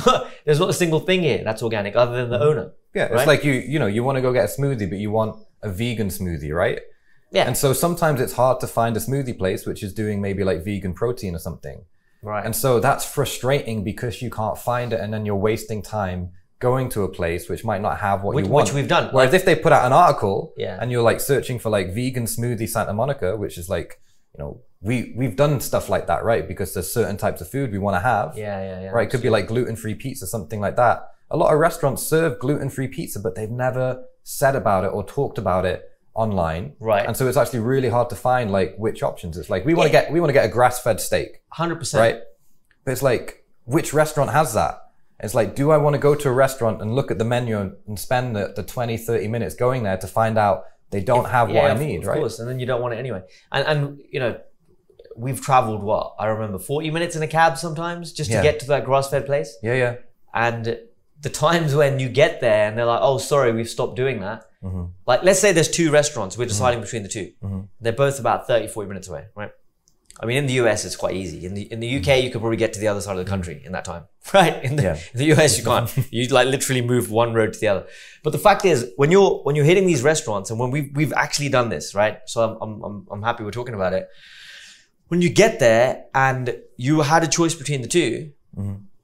there's not a single thing here that's organic other than the owner. Yeah, it's like you want to go get a smoothie, but you want a vegan smoothie, right? Yeah. And so sometimes it's hard to find a smoothie place which is doing maybe like vegan protein or something. Right. And so that's frustrating because you can't find it, and then you're wasting time going to a place which might not have what you want. Which we've done. Whereas if they put out an article and you're like searching for like vegan smoothie Santa Monica, which is like, we've done stuff like that, right? Because there's certain types of food we want to have. Yeah. Right. It could be like gluten-free pizza, something like that. A lot of restaurants serve gluten-free pizza, but they've never said about it or talked about it online. Right. And so it's actually really hard to find like which options. It's like, we want to get a grass-fed steak. 100%. Right. But it's like, which restaurant has that? It's like, do I want to go to a restaurant and look at the menu and spend the 20, 30 minutes going there to find out they don't have what I need, right? Of course, and then you don't want it anyway. And we've traveled, I remember 40 minutes in a cab sometimes just to get to that grass-fed place. Yeah. And the times when you get there and they're like, oh, sorry, we've stopped doing that. Like, let's say there's 2 restaurants, we're deciding between the 2. They're both about 30, 40 minutes away, right? I mean, in the US, it's quite easy. In the UK, you could probably get to the other side of the country in that time, right? In the US, you can't. You like literally move one road to the other. But the fact is, when you're hitting these restaurants, and when we've actually done this, right? So I'm happy we're talking about it. When you get there and you had a choice between the 2,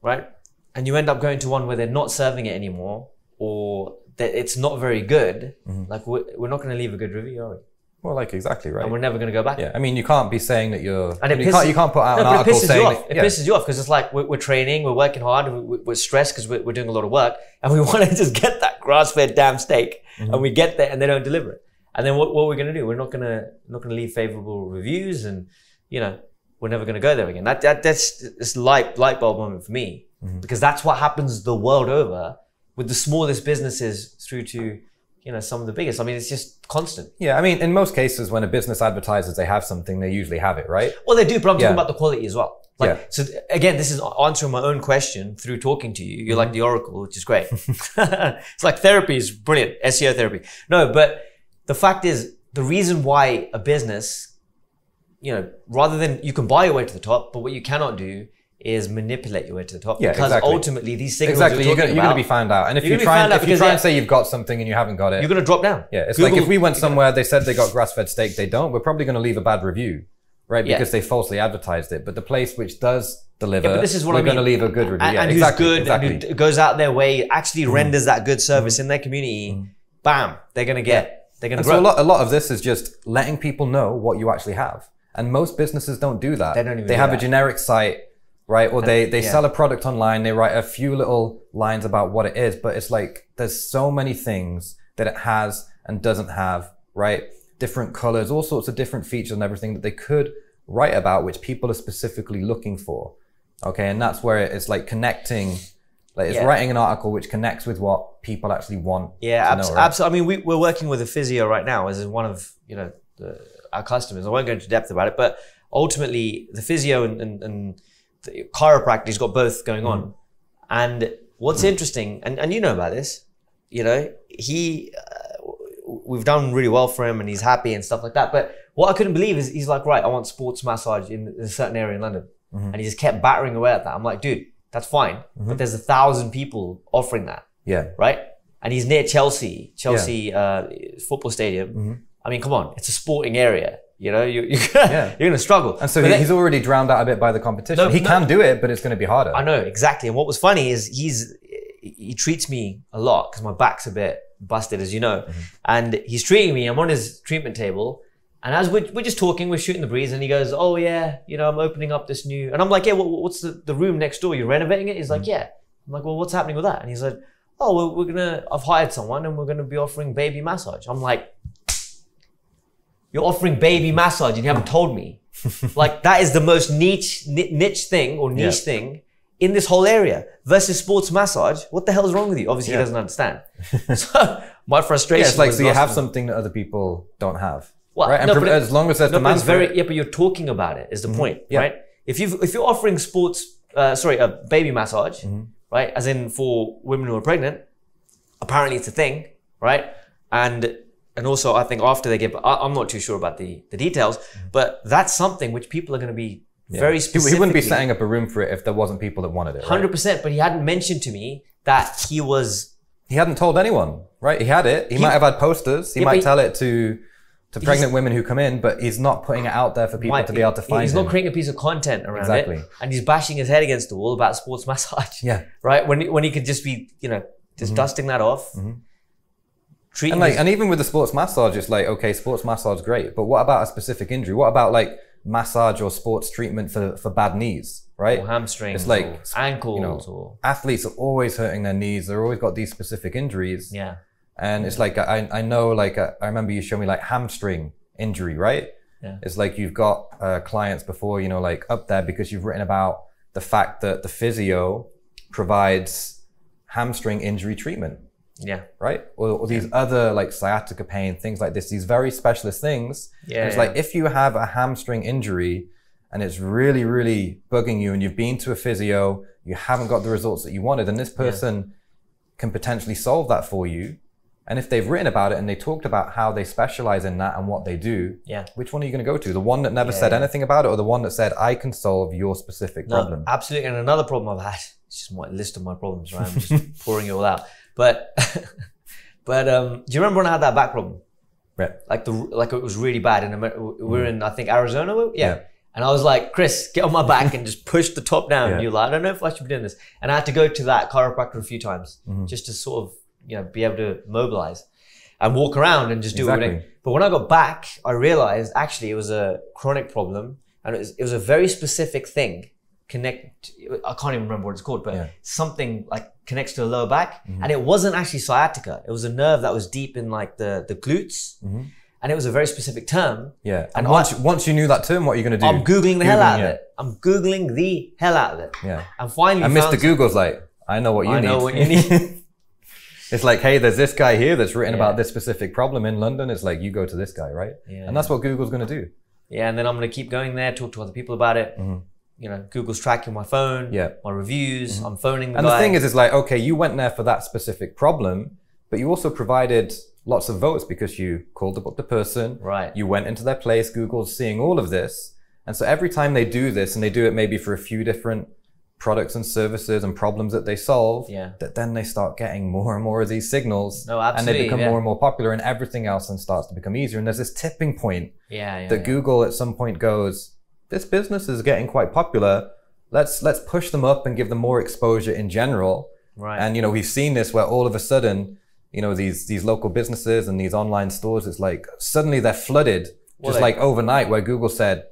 right? And you end up going to one where they're not serving it anymore, or that it's not very good. Like we're not going to leave a good review, are we? Well, like exactly, right? And we're never going to go back. Yeah, I mean, you can't be saying that you're. And you can't put out an article saying it pisses you off because it's like we're training, we're working hard, we're stressed because we're doing a lot of work, and we want to just get that grass-fed damn steak, and we get there and they don't deliver it. And then what are we going to do? We're not going to leave favorable reviews, and we're never going to go there again. That's this light bulb moment for me, because that's what happens the world over with the smallest businesses through to some of the biggest. I mean, it's just constant. Yeah, I mean, in most cases, when a business advertises they have something, they usually have it, right? Well, they do, but I'm talking about the quality as well. Like, so again, this is answering my own question through talking to you. You're like the oracle, which is great. It's like therapy is brilliant, SEO therapy. No, but the fact is, the reason why a business, rather than, you can buy your way to the top, but what you cannot do is manipulate your way to the top. Yeah, because ultimately these signals you're going to be found out. And if you try and say you've got something and you haven't got it, you're going to drop down. Yeah, it's Google, like if we went somewhere, they said they got grass-fed steak, they don't, we're probably going to leave a bad review. Right, because they falsely advertised it. But the place which does deliver, but this is what we're going to leave a good review. And who's good, and who goes out their way, actually renders that good service in their community, bam, they're going to get, they're going to grow. So a lot of this is just letting people know what you actually have. And most businesses don't do that. They don't even They have a generic site, right? Or they sell a product online, they write a few little lines about what it is, but it's like, there's so many things that it has and doesn't have, right? Different colors, all sorts of different features and everything that they could write about, which people are specifically looking for. Okay, and that's where it's like connecting, like it's writing an article which connects with what people actually want. Yeah, absolutely. I mean, we're working with a physio right now as one of our customers. I won't go into depth about it, but ultimately the physio and the chiropractor, he's got both going on. And what's interesting, and you know about this, we've done really well for him and he's happy and stuff like that. But what I couldn't believe is he's like, right, I want sports massage in a certain area in London. And he just kept battering away at that. I'm like, dude, that's fine. But there's 1,000 people offering that. Yeah. Right? And he's near Chelsea football stadium. I mean, come on, it's a sporting area. You're going to struggle. And so he's already drowned out a bit by the competition. He can do it, but it's going to be harder. I know, exactly. And what was funny is he treats me a lot because my back's a bit busted, as you know. And he's treating me. I'm on his treatment table. And as we're just talking, we're shooting the breeze. And he goes, oh, yeah, I'm opening up this new. And I'm like, yeah, what's the room next door? You're renovating it? He's like, yeah. I'm like, well, what's happening with that? And he's like, oh, well, I've hired someone and we're going to be offering baby massage. I'm like, you're offering baby massage and you haven't told me. Like, that is the most niche thing or niche thing in this whole area versus sports massage. What the hell is wrong with you? Obviously, he doesn't understand. So my frustration it's like, so you have something that other people don't have. Well, right? No, as long as there's demand for it. Yeah, but you're talking about it is the point, right? If you're offering a baby massage, right? As in for women who are pregnant, apparently it's a thing, right? And also I think after they give, I'm not too sure about the details, but that's something which people are going to be very specific. He wouldn't be setting up a room for it if there wasn't people that wanted it. 100%, but he hadn't mentioned to me that he hadn't told anyone, right? He had it. He might have had posters. He might tell it to pregnant women who come in, but he's not putting it out there for people to be able to find. He's not creating a piece of content around it, and he's bashing his head against the wall about sports massage. Yeah, right. When he could just be, just dusting that off. And even with the sports massage, it's like, okay, sports massage, great, but what about a specific injury? What about like massage or sports treatment for bad knees, right? Or hamstrings, it's like or ankles, or athletes are always hurting their knees. They're always got these specific injuries. Yeah. And it's like, I know, like, I remember you showed me like hamstring injury, right? Yeah. It's like you've got clients before, like up there because you've written about the fact that the physio provides hamstring injury treatment. Yeah. Right? Or these other like sciatica pain, things like this, these very specialist things. Yeah. And it's like, if you have a hamstring injury and it's really, really bugging you and you've been to a physio, you haven't got the results that you wanted, and this person can potentially solve that for you. And if they've written about it and they talked about how they specialize in that and what they do, which one are you going to go to? The one that never said anything about it, or the one that said, I can solve your specific problem? Absolutely. And another problem I've had, it's just my list of my problems, right? I'm just pouring it all out. But do you remember when I had that back problem? Yeah. Like it was really bad. And we were in, I think, Arizona. Yeah. And I was like, Chris, get on my back and just push the top down. And you're like, I don't know if I should be doing this. And I had to go to that chiropractor a few times just to sort of, be able to mobilize and walk around and just do everything. But when I got back, I realized actually it was a chronic problem, and it was a very specific thing. I can't even remember what it's called, but something like connects to the lower back. And it wasn't actually sciatica. It was a nerve that was deep in like the glutes. And it was a very specific term. Yeah. And once you knew that term, what are you going to do? I'm Googling the hell out of it. I'm Googling the hell out of it. Yeah. And finally and Mr. Google's like, I know what you need. I know what you need. It's like, hey, there's this guy here that's written about this specific problem in London. It's like, you go to this guy, right? Yeah. And that's what Google's going to do. Yeah, and then I'm going to keep going there, talk to other people about it. You know, Google's tracking my phone, my reviews. I'm phoning the guy. And the thing is, it's like, okay, you went there for that specific problem, but you also provided lots of votes because you called up the person. Right. You went into their place. Google's seeing all of this. And so every time they do this, and they do it maybe for a few different products and services and problems that they solve, that then they start getting more and more of these signals. No, absolutely, and they become more and more popular, and everything else then starts to become easier. And there's this tipping point that Google at some point goes, this business is getting quite popular. Let's push them up and give them more exposure in general. Right. And, you know, we've seen this where all of a sudden, you know, these local businesses and these online stores, it's like suddenly they're flooded, just like overnight, where Google said,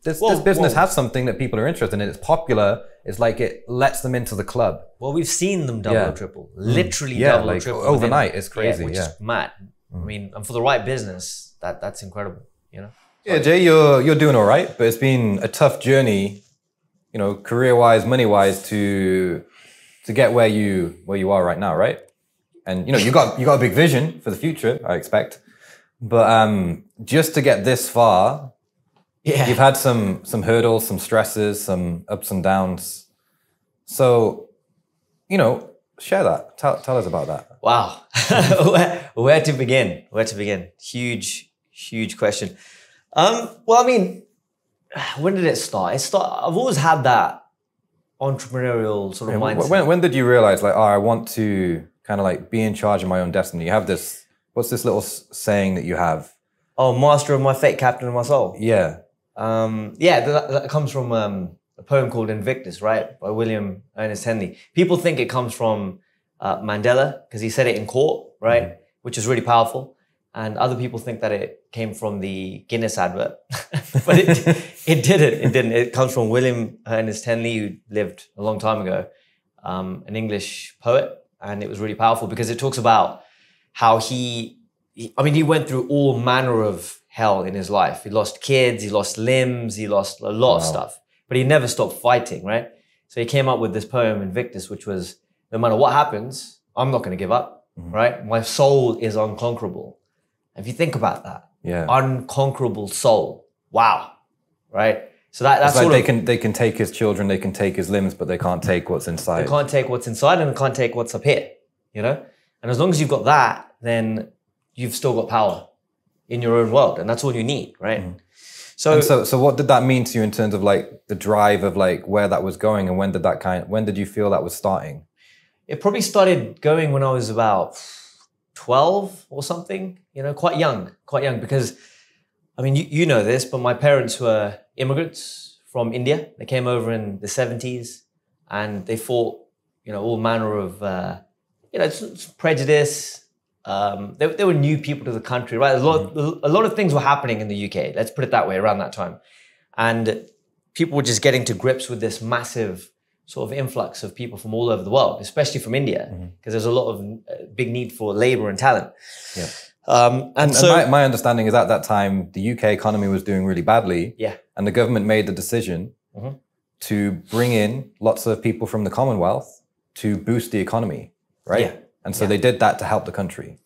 this business has something that people are interested in. It's popular. It's like it lets them into the club. Well, we've seen them double or triple, literally double or triple overnight. It's crazy, which is mad. I mean, and for the right business, that's incredible. You know. Yeah, Jay, you're doing all right, but it's been a tough journey, you know, career-wise, money-wise, to get where you are right now, right? And you know, you got a big vision for the future, I expect, but just to get this far. Yeah. You've had some hurdles, some stresses, some ups and downs. So, you know, share that. Tell us about that. Wow. Where to begin? Where to begin? Huge question. Well, I mean, when did it start? I've always had that entrepreneurial sort of mindset. When did you realize, like, oh, I want to kind of like be in charge of my own destiny? You have this, what's this little saying that you have? Oh, master of my fate, captain of my soul. Yeah. That comes from a poem called Invictus, right? By William Ernest Henley. People think it comes from Mandela because he said it in court, right? Which is really powerful. And other people think that it came from the Guinness advert. But it didn't. It comes from William Ernest Henley, who lived a long time ago, an English poet. And it was really powerful because it talks about how he went through all manner of hell in his life. He lost kids, he lost limbs, he lost a lot of stuff, but he never stopped fighting, right? So he came up with this poem, Invictus, which was, no matter what happens, I'm not going to give up, right? My soul is unconquerable. If you think about that, unconquerable soul, wow, right? So that's like they can take his children, they can take his limbs, but they can't take what's inside. They can't take what's inside and they can't take what's up here, you know? And as long as you've got that, then you've still got power in your own world, and that's all you need, right? So what did that mean to you in terms of like the drive of like where that was going, and when did you feel that was starting? It probably started going when I was about 12 or something, you know, quite young, because I mean, you know this, but my parents were immigrants from India. They came over in the 70s and they fought, you know, all manner of, you know, prejudice. They were new people to the country, right? A lot of things were happening in the UK. Let's put it that way, around that time. And people were just getting to grips with this massive sort of influx of people from all over the world, especially from India, because there's a lot of big need for labor and talent. Yeah. And my understanding is at that time, the UK economy was doing really badly. Yeah. And the government made the decision to bring in lots of people from the Commonwealth to boost the economy, right? Yeah. And so they did that to help the country.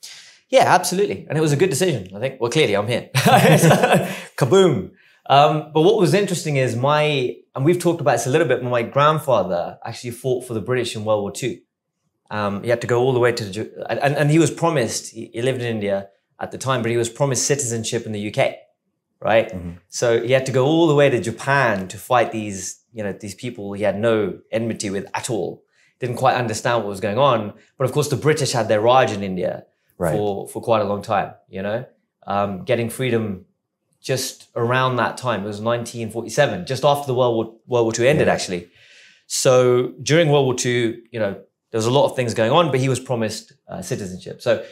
Yeah, absolutely. And it was a good decision, I think. Well, clearly I'm here. Kaboom. But what was interesting is and we've talked about this a little bit, but my grandfather actually fought for the British in World War II. He had to go all the way to and he was promised, he lived in India at the time, but he was promised citizenship in the UK, right? So he had to go all the way to Japan to fight these people he had no enmity with at all. Didn't quite understand what was going on. But of course, the British had their Raj in India for quite a long time, you know, getting freedom just around that time. It was 1947, just after the World War II ended, actually. So during World War II, you know, there was a lot of things going on, but he was promised citizenship. So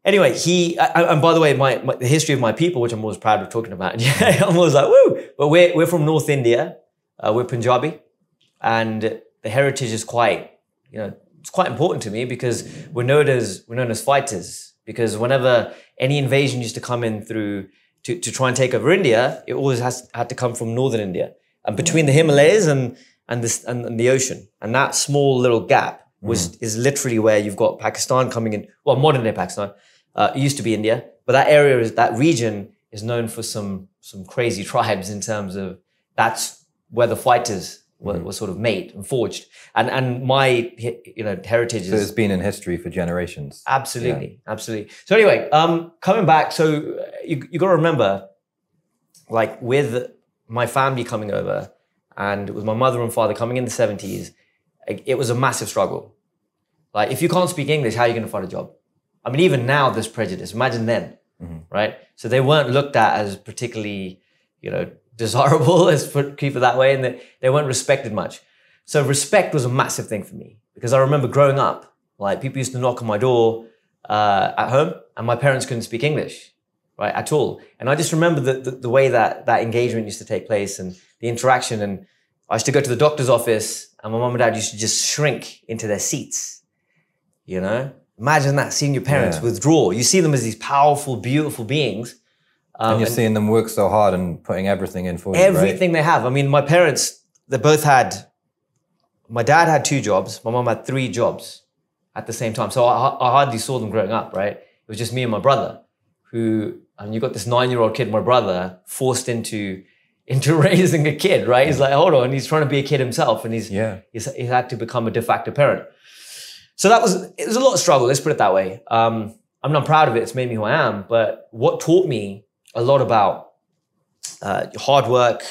anyway, and by the way, the history of my people, which I'm always proud of talking about, I'm always like, woo! But we're from North India. We're Punjabi. And the heritage is quite, you know, it's quite important to me because we're known as fighters. Because whenever any invasion used to come in through to try and take over India, it always had to come from northern India and between the Himalayas and the ocean. And that small little gap is literally where you've got Pakistan coming in. Well, modern day Pakistan. It used to be India, but that region is known for some crazy tribes in terms of that's where the fighters were sort of made and forged. And my heritage so it's been in history for generations. Absolutely, absolutely. So anyway, coming back, so you got to remember, like with my family coming over and with my mother and father coming in the 70s, it was a massive struggle. Like if you can't speak English, how are you going to find a job? I mean, even now there's prejudice. Imagine then, right? So they weren't looked at as particularly, desirable, let's keep it that way, and they weren't respected much. So respect was a massive thing for me because I remember growing up, like people used to knock on my door at home and my parents couldn't speak English, right, at all. And I just remember the way that engagement used to take place and the interaction. And I used to go to the doctor's office and my mom and dad used to just shrink into their seats, Imagine that, seeing your parents withdraw. You see them as these powerful, beautiful beings. And you're seeing them work so hard and putting everything in for you, everything they have. I mean, my parents, they both my dad had 2 jobs. My mom had 3 jobs at the same time. So I hardly saw them growing up, right? It was just me and my brother and you got this 9-year-old kid, my brother, forced into raising a kid, right? He's like, hold on, he's trying to be a kid himself and he's had to become a de facto parent. So it was a lot of struggle, let's put it that way. I'm not proud of it, it's made me who I am, but what taught me a lot about hard work,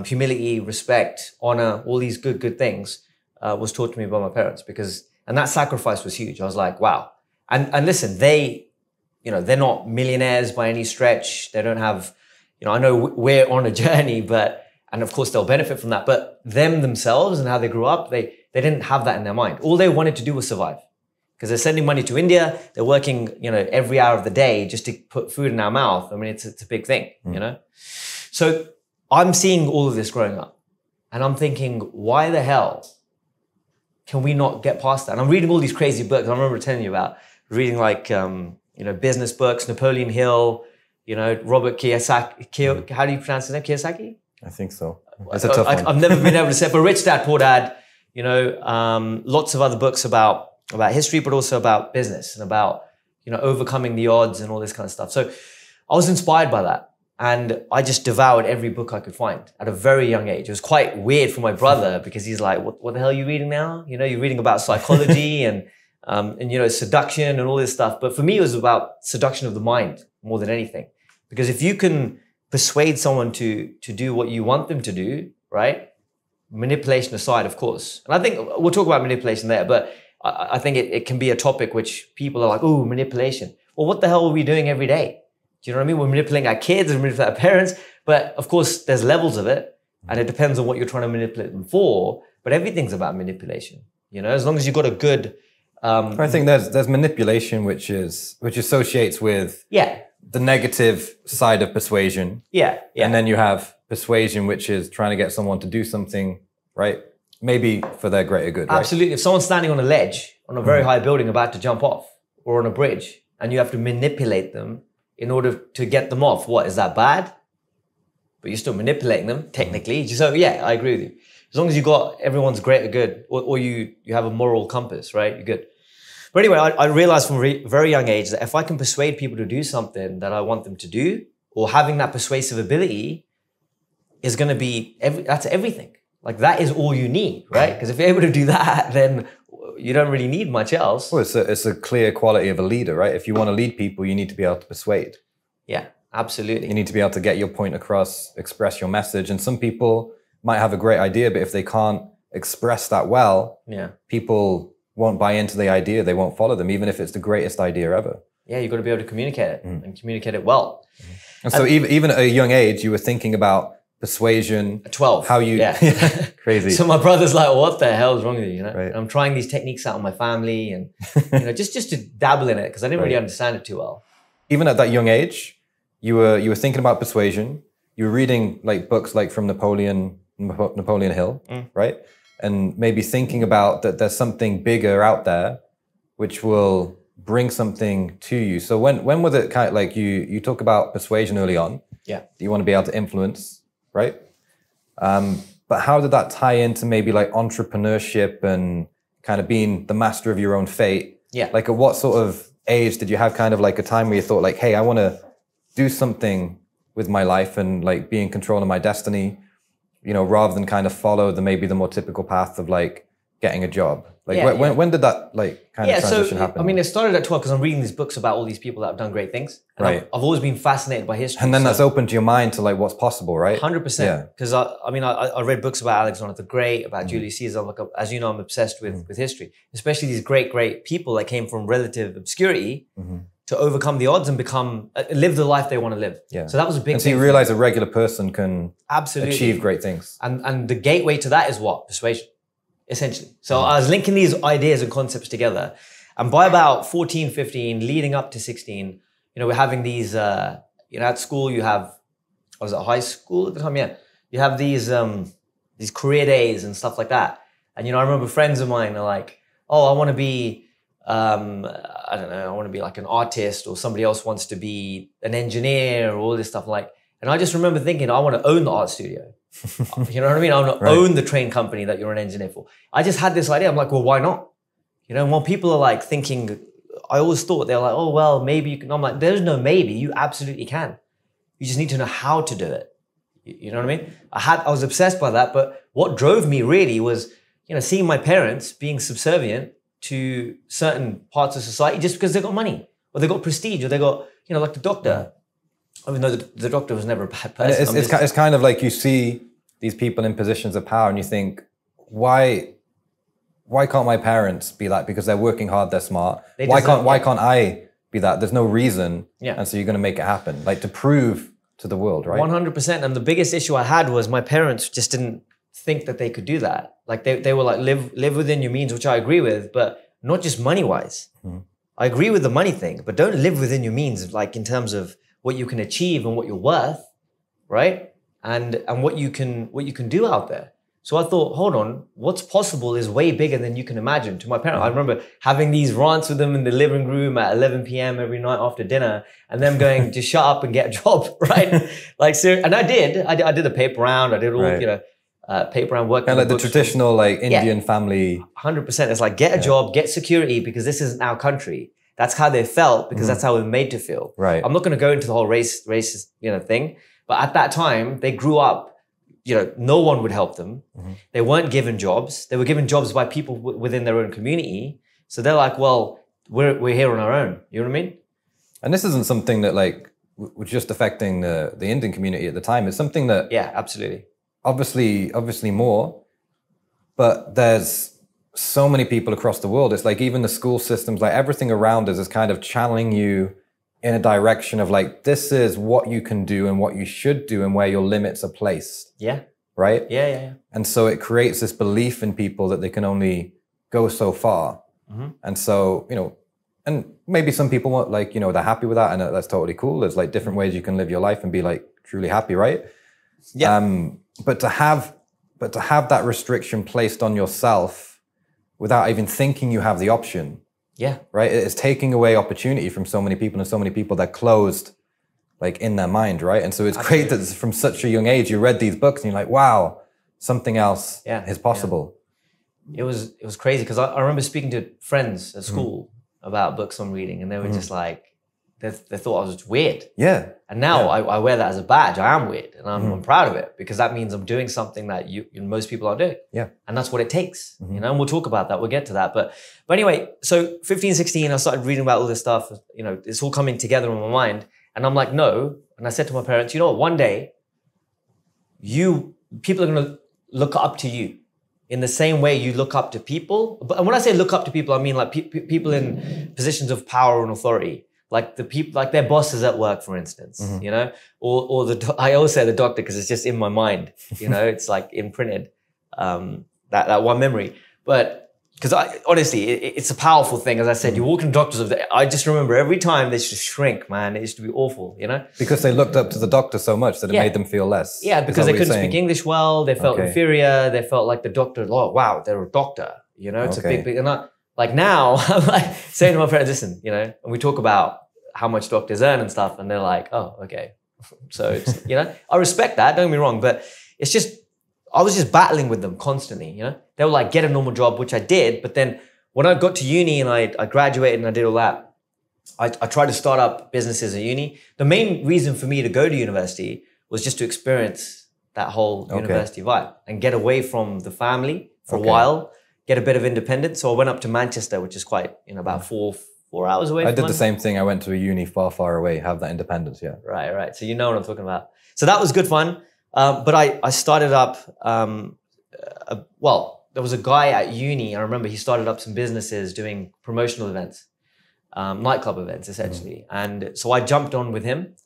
humility, respect, honor, all these good things was taught to me by my parents and that sacrifice was huge. I was like, wow. And listen, they're not millionaires by any stretch. They don't have, I know we're on a journey, and of course they'll benefit from that, but themselves and how they grew up, they didn't have that in their mind. All they wanted to do was survive because they're sending money to India. They're working, every hour of the day just to put food in our mouth. I mean, it's a big thing, So I'm seeing all of this growing up and I'm thinking, why the hell can we not get past that? And I'm reading all these crazy books. I remember telling you about reading like, business books, Napoleon Hill, Robert Kiyosaki. How do you pronounce his name? Kiyosaki? I think so. It's a tough one. I've never been able to say, but Rich Dad, Poor Dad, lots of other books about history, but also about business and about, overcoming the odds and all this kind of stuff. So I was inspired by that. And I just devoured every book I could find at a very young age. It was quite weird for my brother because he's like, what the hell are you reading now? You're reading about psychology and seduction and all this stuff. But for me, it was about seduction of the mind more than anything. Because if you can persuade someone to do what you want them to do, right? Manipulation aside, of course. And I think we'll talk about manipulation there, but I think it can be a topic which people are like, oh, manipulation. Well, what the hell are we doing every day? Do you know what I mean? We're manipulating our kids, we're manipulating our parents, but of course there's levels of it and it depends on what you're trying to manipulate them for, but everything's about manipulation, as long as you've got a good... I think there's manipulation which associates with the negative side of persuasion. Yeah. And then you have persuasion, which is trying to get someone to do something, right? Maybe for their greater good, right? Absolutely. If someone's standing on a ledge, on a very high building about to jump off, or on a bridge, and you have to manipulate them in order to get them off, what, is that bad? But you're still manipulating them, technically. So yeah, I agree with you. As long as you got everyone's greater good, or you have a moral compass, right? You're good. But anyway, I realized from a very young age that if I can persuade people to do something that I want them to do, or having that persuasive ability is going to be, that's everything. Like that is all you need, right? Because if you're able to do that, then you don't really need much else. Well, it's a clear quality of a leader, right? If you want to lead people, you need to be able to persuade. Yeah, absolutely. You need to be able to get your point across, express your message. And some people might have a great idea, but if they can't express that well, people won't buy into the idea. They won't follow them, even if it's the greatest idea ever. Yeah, you've got to be able to communicate it and communicate it well. And so even at a young age, you were thinking about persuasion. At 12. How you... Crazy. So my brother's like, what the hell is wrong with you? Right. I'm trying these techniques out on my family and, just to dabble in it because I didn't really understand it too well. Even at that young age, you were thinking about persuasion. You were reading like books like from Napoleon Hill, right? And maybe thinking about that there's something bigger out there which will bring something to you. So when was it kind of like you talk about persuasion early on? Yeah. You want to be able to influence, right? But how did that tie into maybe like entrepreneurship and kind of being the master of your own fate. Yeah. Like at what sort of age did you have kind of like a time where you thought like, hey, I want to do something with my life and like be in control of my destiny, you know, rather than kind of follow maybe the more typical path of like getting a job? Like when did that like kind of transition happen? I mean, it started at 12 because I'm reading these books about all these people that have done great things. And right. I've always been fascinated by history. And then that's opened your mind to like what's possible, right? 100%. Because I read books about Alexander the Great, about Julius Caesar. Like, as you know, I'm obsessed with history, especially these great people that came from relative obscurity to overcome the odds and live the life they want to live. Yeah. So that was a big thing. And so you realize a regular person can absolutely achieve great things. And the gateway to that is what? Persuasion. Essentially. So I was linking these ideas and concepts together. And by about 14, 15, leading up to 16, you know, we're having these, you know, at school you have, was it high school at the time? Yeah. You have these career days and stuff like that. And, you know, I remember friends of mine are like, oh, I want to be, I don't know, I want to be like an artist, or somebody else wants to be an engineer, or all this stuff like. And I just remember thinking, I want to own the art studio. You know what I mean? I want to own the train company that you're an engineer for. I just had this idea. I'm like, well, why not? You know, when people are like thinking, I always thought they're like, oh, well, maybe you can. I'm like, there's no maybe. You absolutely can. You just need to know how to do it. You know what I mean? I was obsessed by that. But what drove me really was, you know, seeing my parents being subservient to certain parts of society just because they got money, or they got prestige, or they got, you know, like the doctor. Even though the doctor was never a bad person. It's kind of like you see these people in positions of power and you think, why can't my parents be that? Because they're working hard, they're smart. Why can't I be that? There's no reason. Yeah. And so you're going to make it happen, like to prove to the world, right? 100%. And the biggest issue I had was my parents just didn't think that they could do that. Like they were like, live within your means, which I agree with, but not just money-wise. I agree with the money thing, but don't live within your means, like in terms of what you can achieve and what you're worth, right? And what you can do out there. So I thought, hold on, what's possible is way bigger than you can imagine. To my parents, I remember having these rants with them in the living room at 11 p.m. every night after dinner, and them going, just shut up and get a job, right? Like, and I did a paper round, I did all, you know, paper round work. Kind of like the traditional like Indian family. 100%. It's like, get a job, get security, because this isn't our country. That's how they felt, because that's how we were made to feel. Right. I'm not going to go into the whole racist, you know, thing. But at that time, they grew up, you know, no one would help them. They weren't given jobs. They were given jobs by people within their own community. So they're like, well, we're here on our own. You know what I mean? And this isn't something that like was just affecting the Indian community at the time. It's something that absolutely, obviously more, but there's so many people across the world. It's like even the school systems, like everything around us is kind of channeling you in a direction of like, this is what you can do and what you should do and where your limits are placed. Yeah. Right? Yeah. And so it creates this belief in people that they can only go so far. And so, you know, and maybe some people want like, you know, they're happy with that, and that's totally cool. There's like different ways you can live your life and be like truly happy, right? Yeah. But to have that restriction placed on yourself without even thinking you have the option. Yeah. Right? It's taking away opportunity from so many people, and so many people that closed like in their mind, right? And so it's great that from such a young age you read these books and you're like, wow, something else is possible. It was crazy, because I remember speaking to friends at school about books I'm reading, and they were just like, they thought I was weird. Yeah. And now I wear that as a badge. I am weird, and I'm proud of it, because that means I'm doing something that most people aren't doing. Yeah. And that's what it takes, you know, and we'll talk about that. We'll get to that. But anyway, so 15, 16, I started reading about all this stuff. You know, it's all coming together in my mind. And I'm like, no. And I said to my parents, you know what, one day, people are going to look up to you in the same way you look up to people. But when I say look up to people, I mean like people in positions of power and authority. Like the people, like their bosses at work, for instance, you know, or I always say the doctor, because it's just in my mind, you know, it's like imprinted, that one memory. But because honestly, it's a powerful thing. As I said, you walk in doctors, I just remember every time they used to shrink, man. It used to be awful, you know? Because they looked up to the doctor so much that it made them feel less. Yeah, because they couldn't speak English well. They felt inferior. They felt like the doctor, oh, wow, they're a doctor, you know? It's a big, and like now, I'm like saying to my friends, listen, you know, and we talk about how much doctors earn and stuff, and they're like, oh, okay. So, it's, you know, I respect that, don't get me wrong, but it's just, I was just battling with them constantly, you know? They were like, get a normal job, which I did. But then when I got to uni and I graduated and I did all that, I tried to start up businesses at uni. The main reason for me to go to university was just to experience that whole university vibe and get away from the family for a while, get a bit of independence. So I went up to Manchester, which is quite, you know, about 4 hours away. I did the same thing. I went to a uni far away, have that independence. Yeah. Right. So you know what I'm talking about. So that was good fun. But I started up, there was a guy at uni. I remember he started up some businesses doing promotional events, nightclub events essentially. And so I jumped on with him,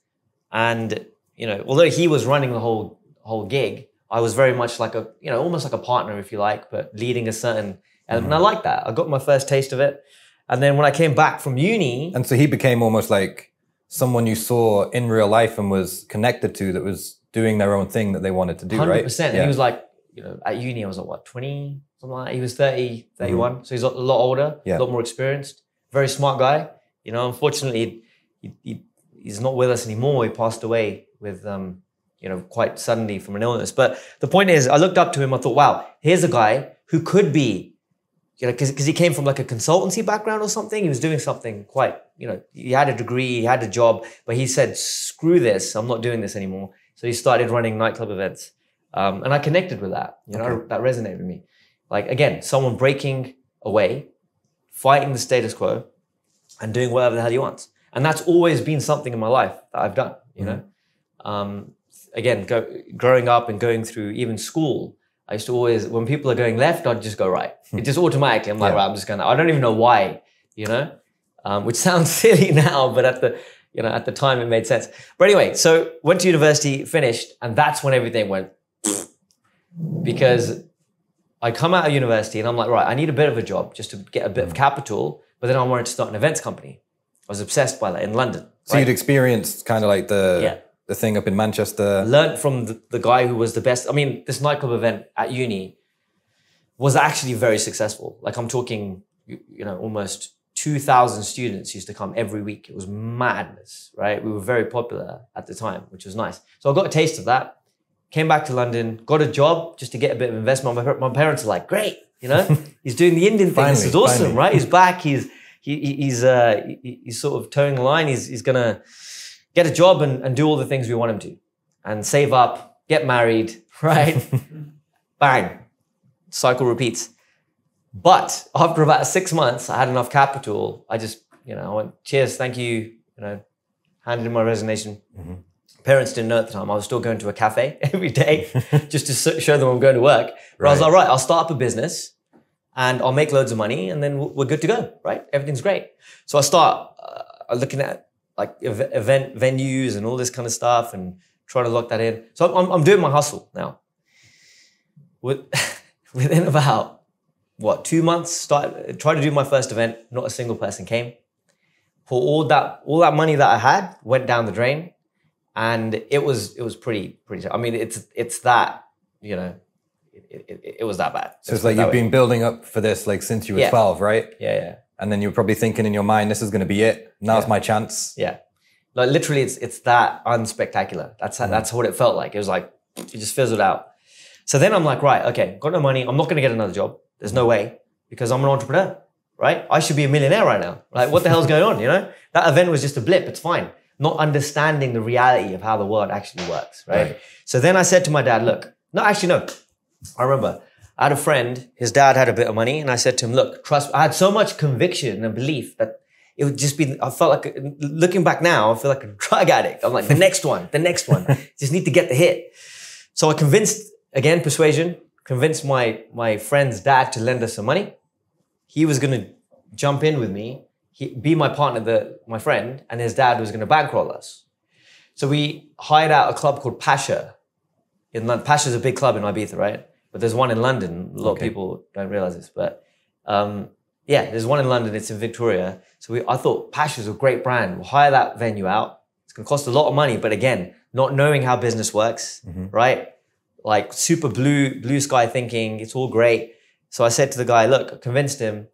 and, you know, although he was running the whole gig, I was very much like a, you know, almost like a partner, if you like, but leading a certain element. And I liked that. I got my first taste of it. And then when I came back from uni. And so he became almost like someone you saw in real life and was connected to, that was doing their own thing that they wanted to do, 100%. Right? 100%. And he was like, you know, at uni, I was like, what, 20, something like that. He was 30, 31. So he's a lot older, a lot more experienced, very smart guy. You know, unfortunately, he's not with us anymore. He passed away with, you know, quite suddenly from an illness. But the point is, I looked up to him. I thought, wow, here's a guy who could be, you know, because he came from like a consultancy background or something. He was doing something quite, you know, he had a degree, he had a job, but he said, screw this, I'm not doing this anymore. So he started running nightclub events. And I connected with that, you know, that resonated with me. Like, again, someone breaking away, fighting the status quo, and doing whatever the hell he wants. And that's always been something in my life that I've done, you know. Again, growing up and going through even school, I used to always, when people are going left, I'd just go right. It just automatically, I'm like, right, I'm just gonna, I don't even know why, you know, which sounds silly now, but at the time it made sense. But anyway, so went to university, finished, and that's when everything went, because I come out of university and I'm like, right, I need a bit of a job just to get a bit of capital, but then I wanted to start an events company. I was obsessed by that in London. So you'd experienced kind of like the thing up in Manchester. Learned from the guy who was the best. I mean, this nightclub event at uni was actually very successful. Like, I'm talking, you know, almost 2,000 students used to come every week. It was madness, right? We were very popular at the time, which was nice. So I got a taste of that. Came back to London, got a job just to get a bit of investment. My parents are like, great, you know, he's doing the Indian thing. This is awesome, right? He's back. He's sort of towing the line. He's gonna get a job and do all the things we want him to, and save up, get married, right? Bang, cycle repeats. But after about 6 months, I had enough capital. I just, you know, I went, cheers, thank you, you know, handed in my resignation. Parents didn't know at the time. I was still going to a cafe every day just to show them I'm going to work. But I was like, right, I'll start up a business and I'll make loads of money and then we're good to go, right? Everything's great. So I start looking at like event venues and all this kind of stuff and trying to lock that in. So I'm doing my hustle now. Within about, 2 months, tried to do my first event. Not a single person came. For all that money that I had went down the drain. And it was pretty. I mean, it's that, you know, it was that bad. So it's like you've been building up for this like since you were 12, right? Yeah. And then you're probably thinking in your mind, this is going to be it. Now's my chance. Yeah, like literally, it's that unspectacular. That's what it felt like. It was like it just fizzled out. So then I'm like, right, okay, got no money. I'm not going to get another job. There's no way, because I'm an entrepreneur, right? I should be a millionaire right now. Like, what the hell's going on? You know, that event was just a blip. It's fine. Not understanding the reality of how the world actually works, right? So then I said to my dad, look, no. I remember I had a friend, his dad had a bit of money, and I said to him, look, trust me. I had so much conviction and belief that it would just be, I felt like, looking back now, I feel like a drug addict. I'm like, the next one, just need to get the hit. So I persuasion, convinced my friend's dad to lend us some money. He was going to jump in with me, be my partner, my friend, and his dad was going to bankroll us. So we hired out a club called Pasha. Pasha's a big club in Ibiza, right? But there's one in London. A lot of people don't realize this, but there's one in London. It's in Victoria. So I thought Pasha's a great brand. We'll hire that venue out. It's going to cost a lot of money, but again, not knowing how business works, right? Like super blue sky thinking. It's all great. So I said to the guy, look, convinced him.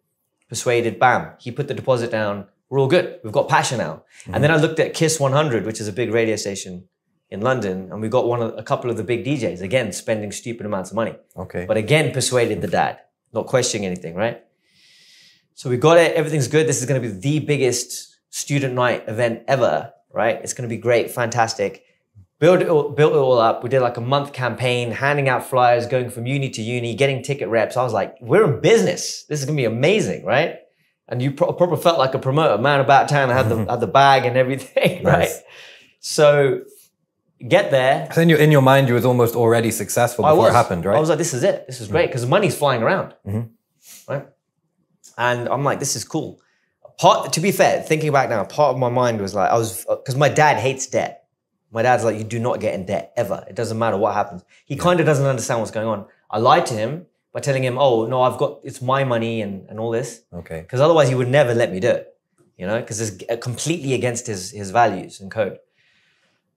Persuaded, bam, he put the deposit down. We're all good. We've got Passion now. And then I looked at Kiss 100, which is a big radio station in London, and we got a couple of the big DJs, again, spending stupid amounts of money. Okay. But again, persuaded the dad, not questioning anything, right? So we got it, everything's good. This is going to be the biggest student night event ever, right? It's going to be great, fantastic. Built it all up. We did like a month campaign, handing out flyers, going from uni to uni, getting ticket reps. I was like, we're in business. This is going to be amazing, right? And you proper felt like a promoter, man about town. I had the bag and everything, right? Nice. So get there. So in your mind, you was almost already successful before it happened, right? I was like, this is it. This is great because the money's flying around, right? And I'm like, this is cool. To be fair, thinking back now, part of my mind was like, because my dad hates debt. My dad's like, you do not get in debt ever. It doesn't matter what happens. He kind of doesn't understand what's going on. I lied to him by telling him, oh, no, it's my money and all this. Okay. Because otherwise he would never let me do it, you know, because it's completely against his values and code.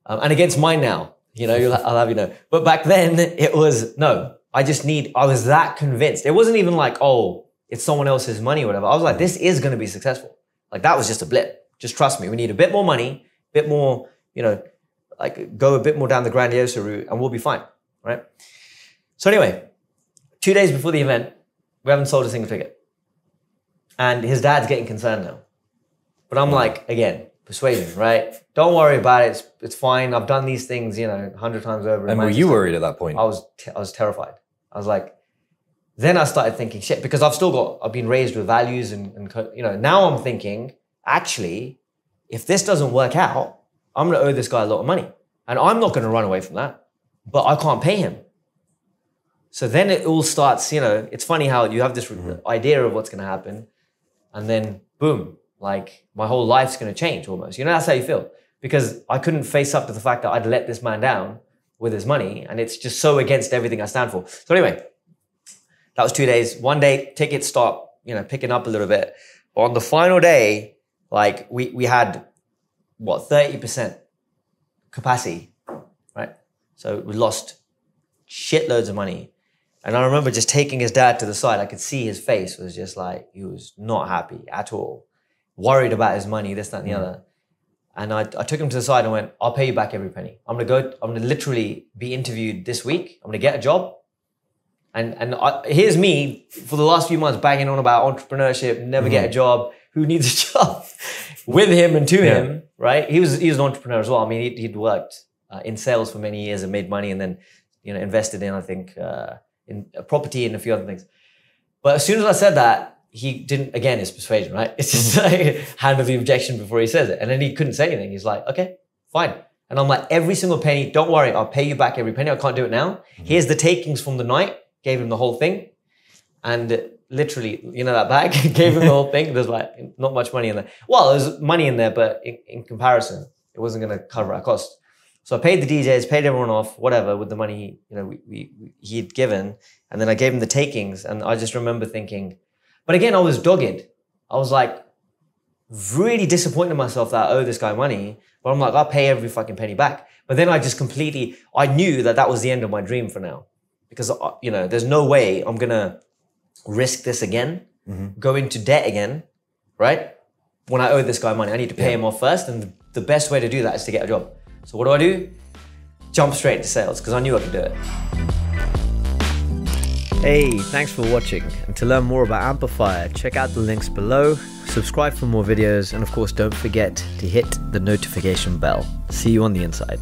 And against mine now, you know, I'll have you know. But back then it was, no, I was that convinced. It wasn't even like, oh, it's someone else's money or whatever. I was like, this is going to be successful. Like that was just a blip. Just trust me. We need a bit more money, a bit more, you know, like go a bit more down the Grandiosa route and we'll be fine, right? So anyway, 2 days before the event, we haven't sold a single ticket. And his dad's getting concerned now. But I'm like, again, persuasion, right? Don't worry about it. It's fine. I've done these things, you know, 100 times over. And were you worried at that point? I was terrified. I was like, then I started thinking, shit, because I've been raised with values and you know, now I'm thinking, actually, if this doesn't work out, I'm going to owe this guy a lot of money. And I'm not going to run away from that, but I can't pay him. So then it all starts, you know, it's funny how you have this idea of what's going to happen. And then boom, like my whole life's going to change almost. You know, that's how you feel. Because I couldn't face up to the fact that I'd let this man down with his money. And it's just so against everything I stand for. So anyway, that was 2 days. One day, tickets start, you know, picking up a little bit. But on the final day, like we had, 30% capacity, right? So we lost shitloads of money. And I remember just taking his dad to the side. I could see his face was just like, he was not happy at all. Worried about his money, this, that, and the other. And I took him to the side and went, I'll pay you back every penny. I'm going to literally be interviewed this week. I'm going to get a job. And here's me for the last few months banging on about entrepreneurship, never get a job. Who needs a job? With him and to him, right? He was an entrepreneur as well. I mean, he'd worked in sales for many years and made money and then, you know, invested in, I think, in a property and a few other things. But as soon as I said that, he didn't, again, it's persuasion, right? It's just like handle the objection before he says it. And then he couldn't say anything. He's like, okay, fine. And I'm like, every single penny, don't worry, I'll pay you back every penny. I can't do it now. Here's the takings from the night. Gave him the whole thing. And literally, you know, that bag, gave him the whole thing. There's like not much money in there. Well, there's money in there, but in comparison, it wasn't going to cover our costs. So I paid the DJs, paid everyone off, whatever, with the money, you know, he'd given. And then I gave him the takings. And I just remember thinking, but again, I was dogged. I was like really disappointed in myself that I owe this guy money. But I'm like, I'll pay every fucking penny back. But then I knew that was the end of my dream for now. Because, you know, there's no way I'm going to risk this again, go into debt again, right? When I owe this guy money, I need to pay him off first. And the best way to do that is to get a job. So what do? Jump straight into sales because I knew I could do it. Hey, thanks for watching. And to learn more about AmpiFire, check out the links below, subscribe for more videos, and of course, don't forget to hit the notification bell. See you on the inside.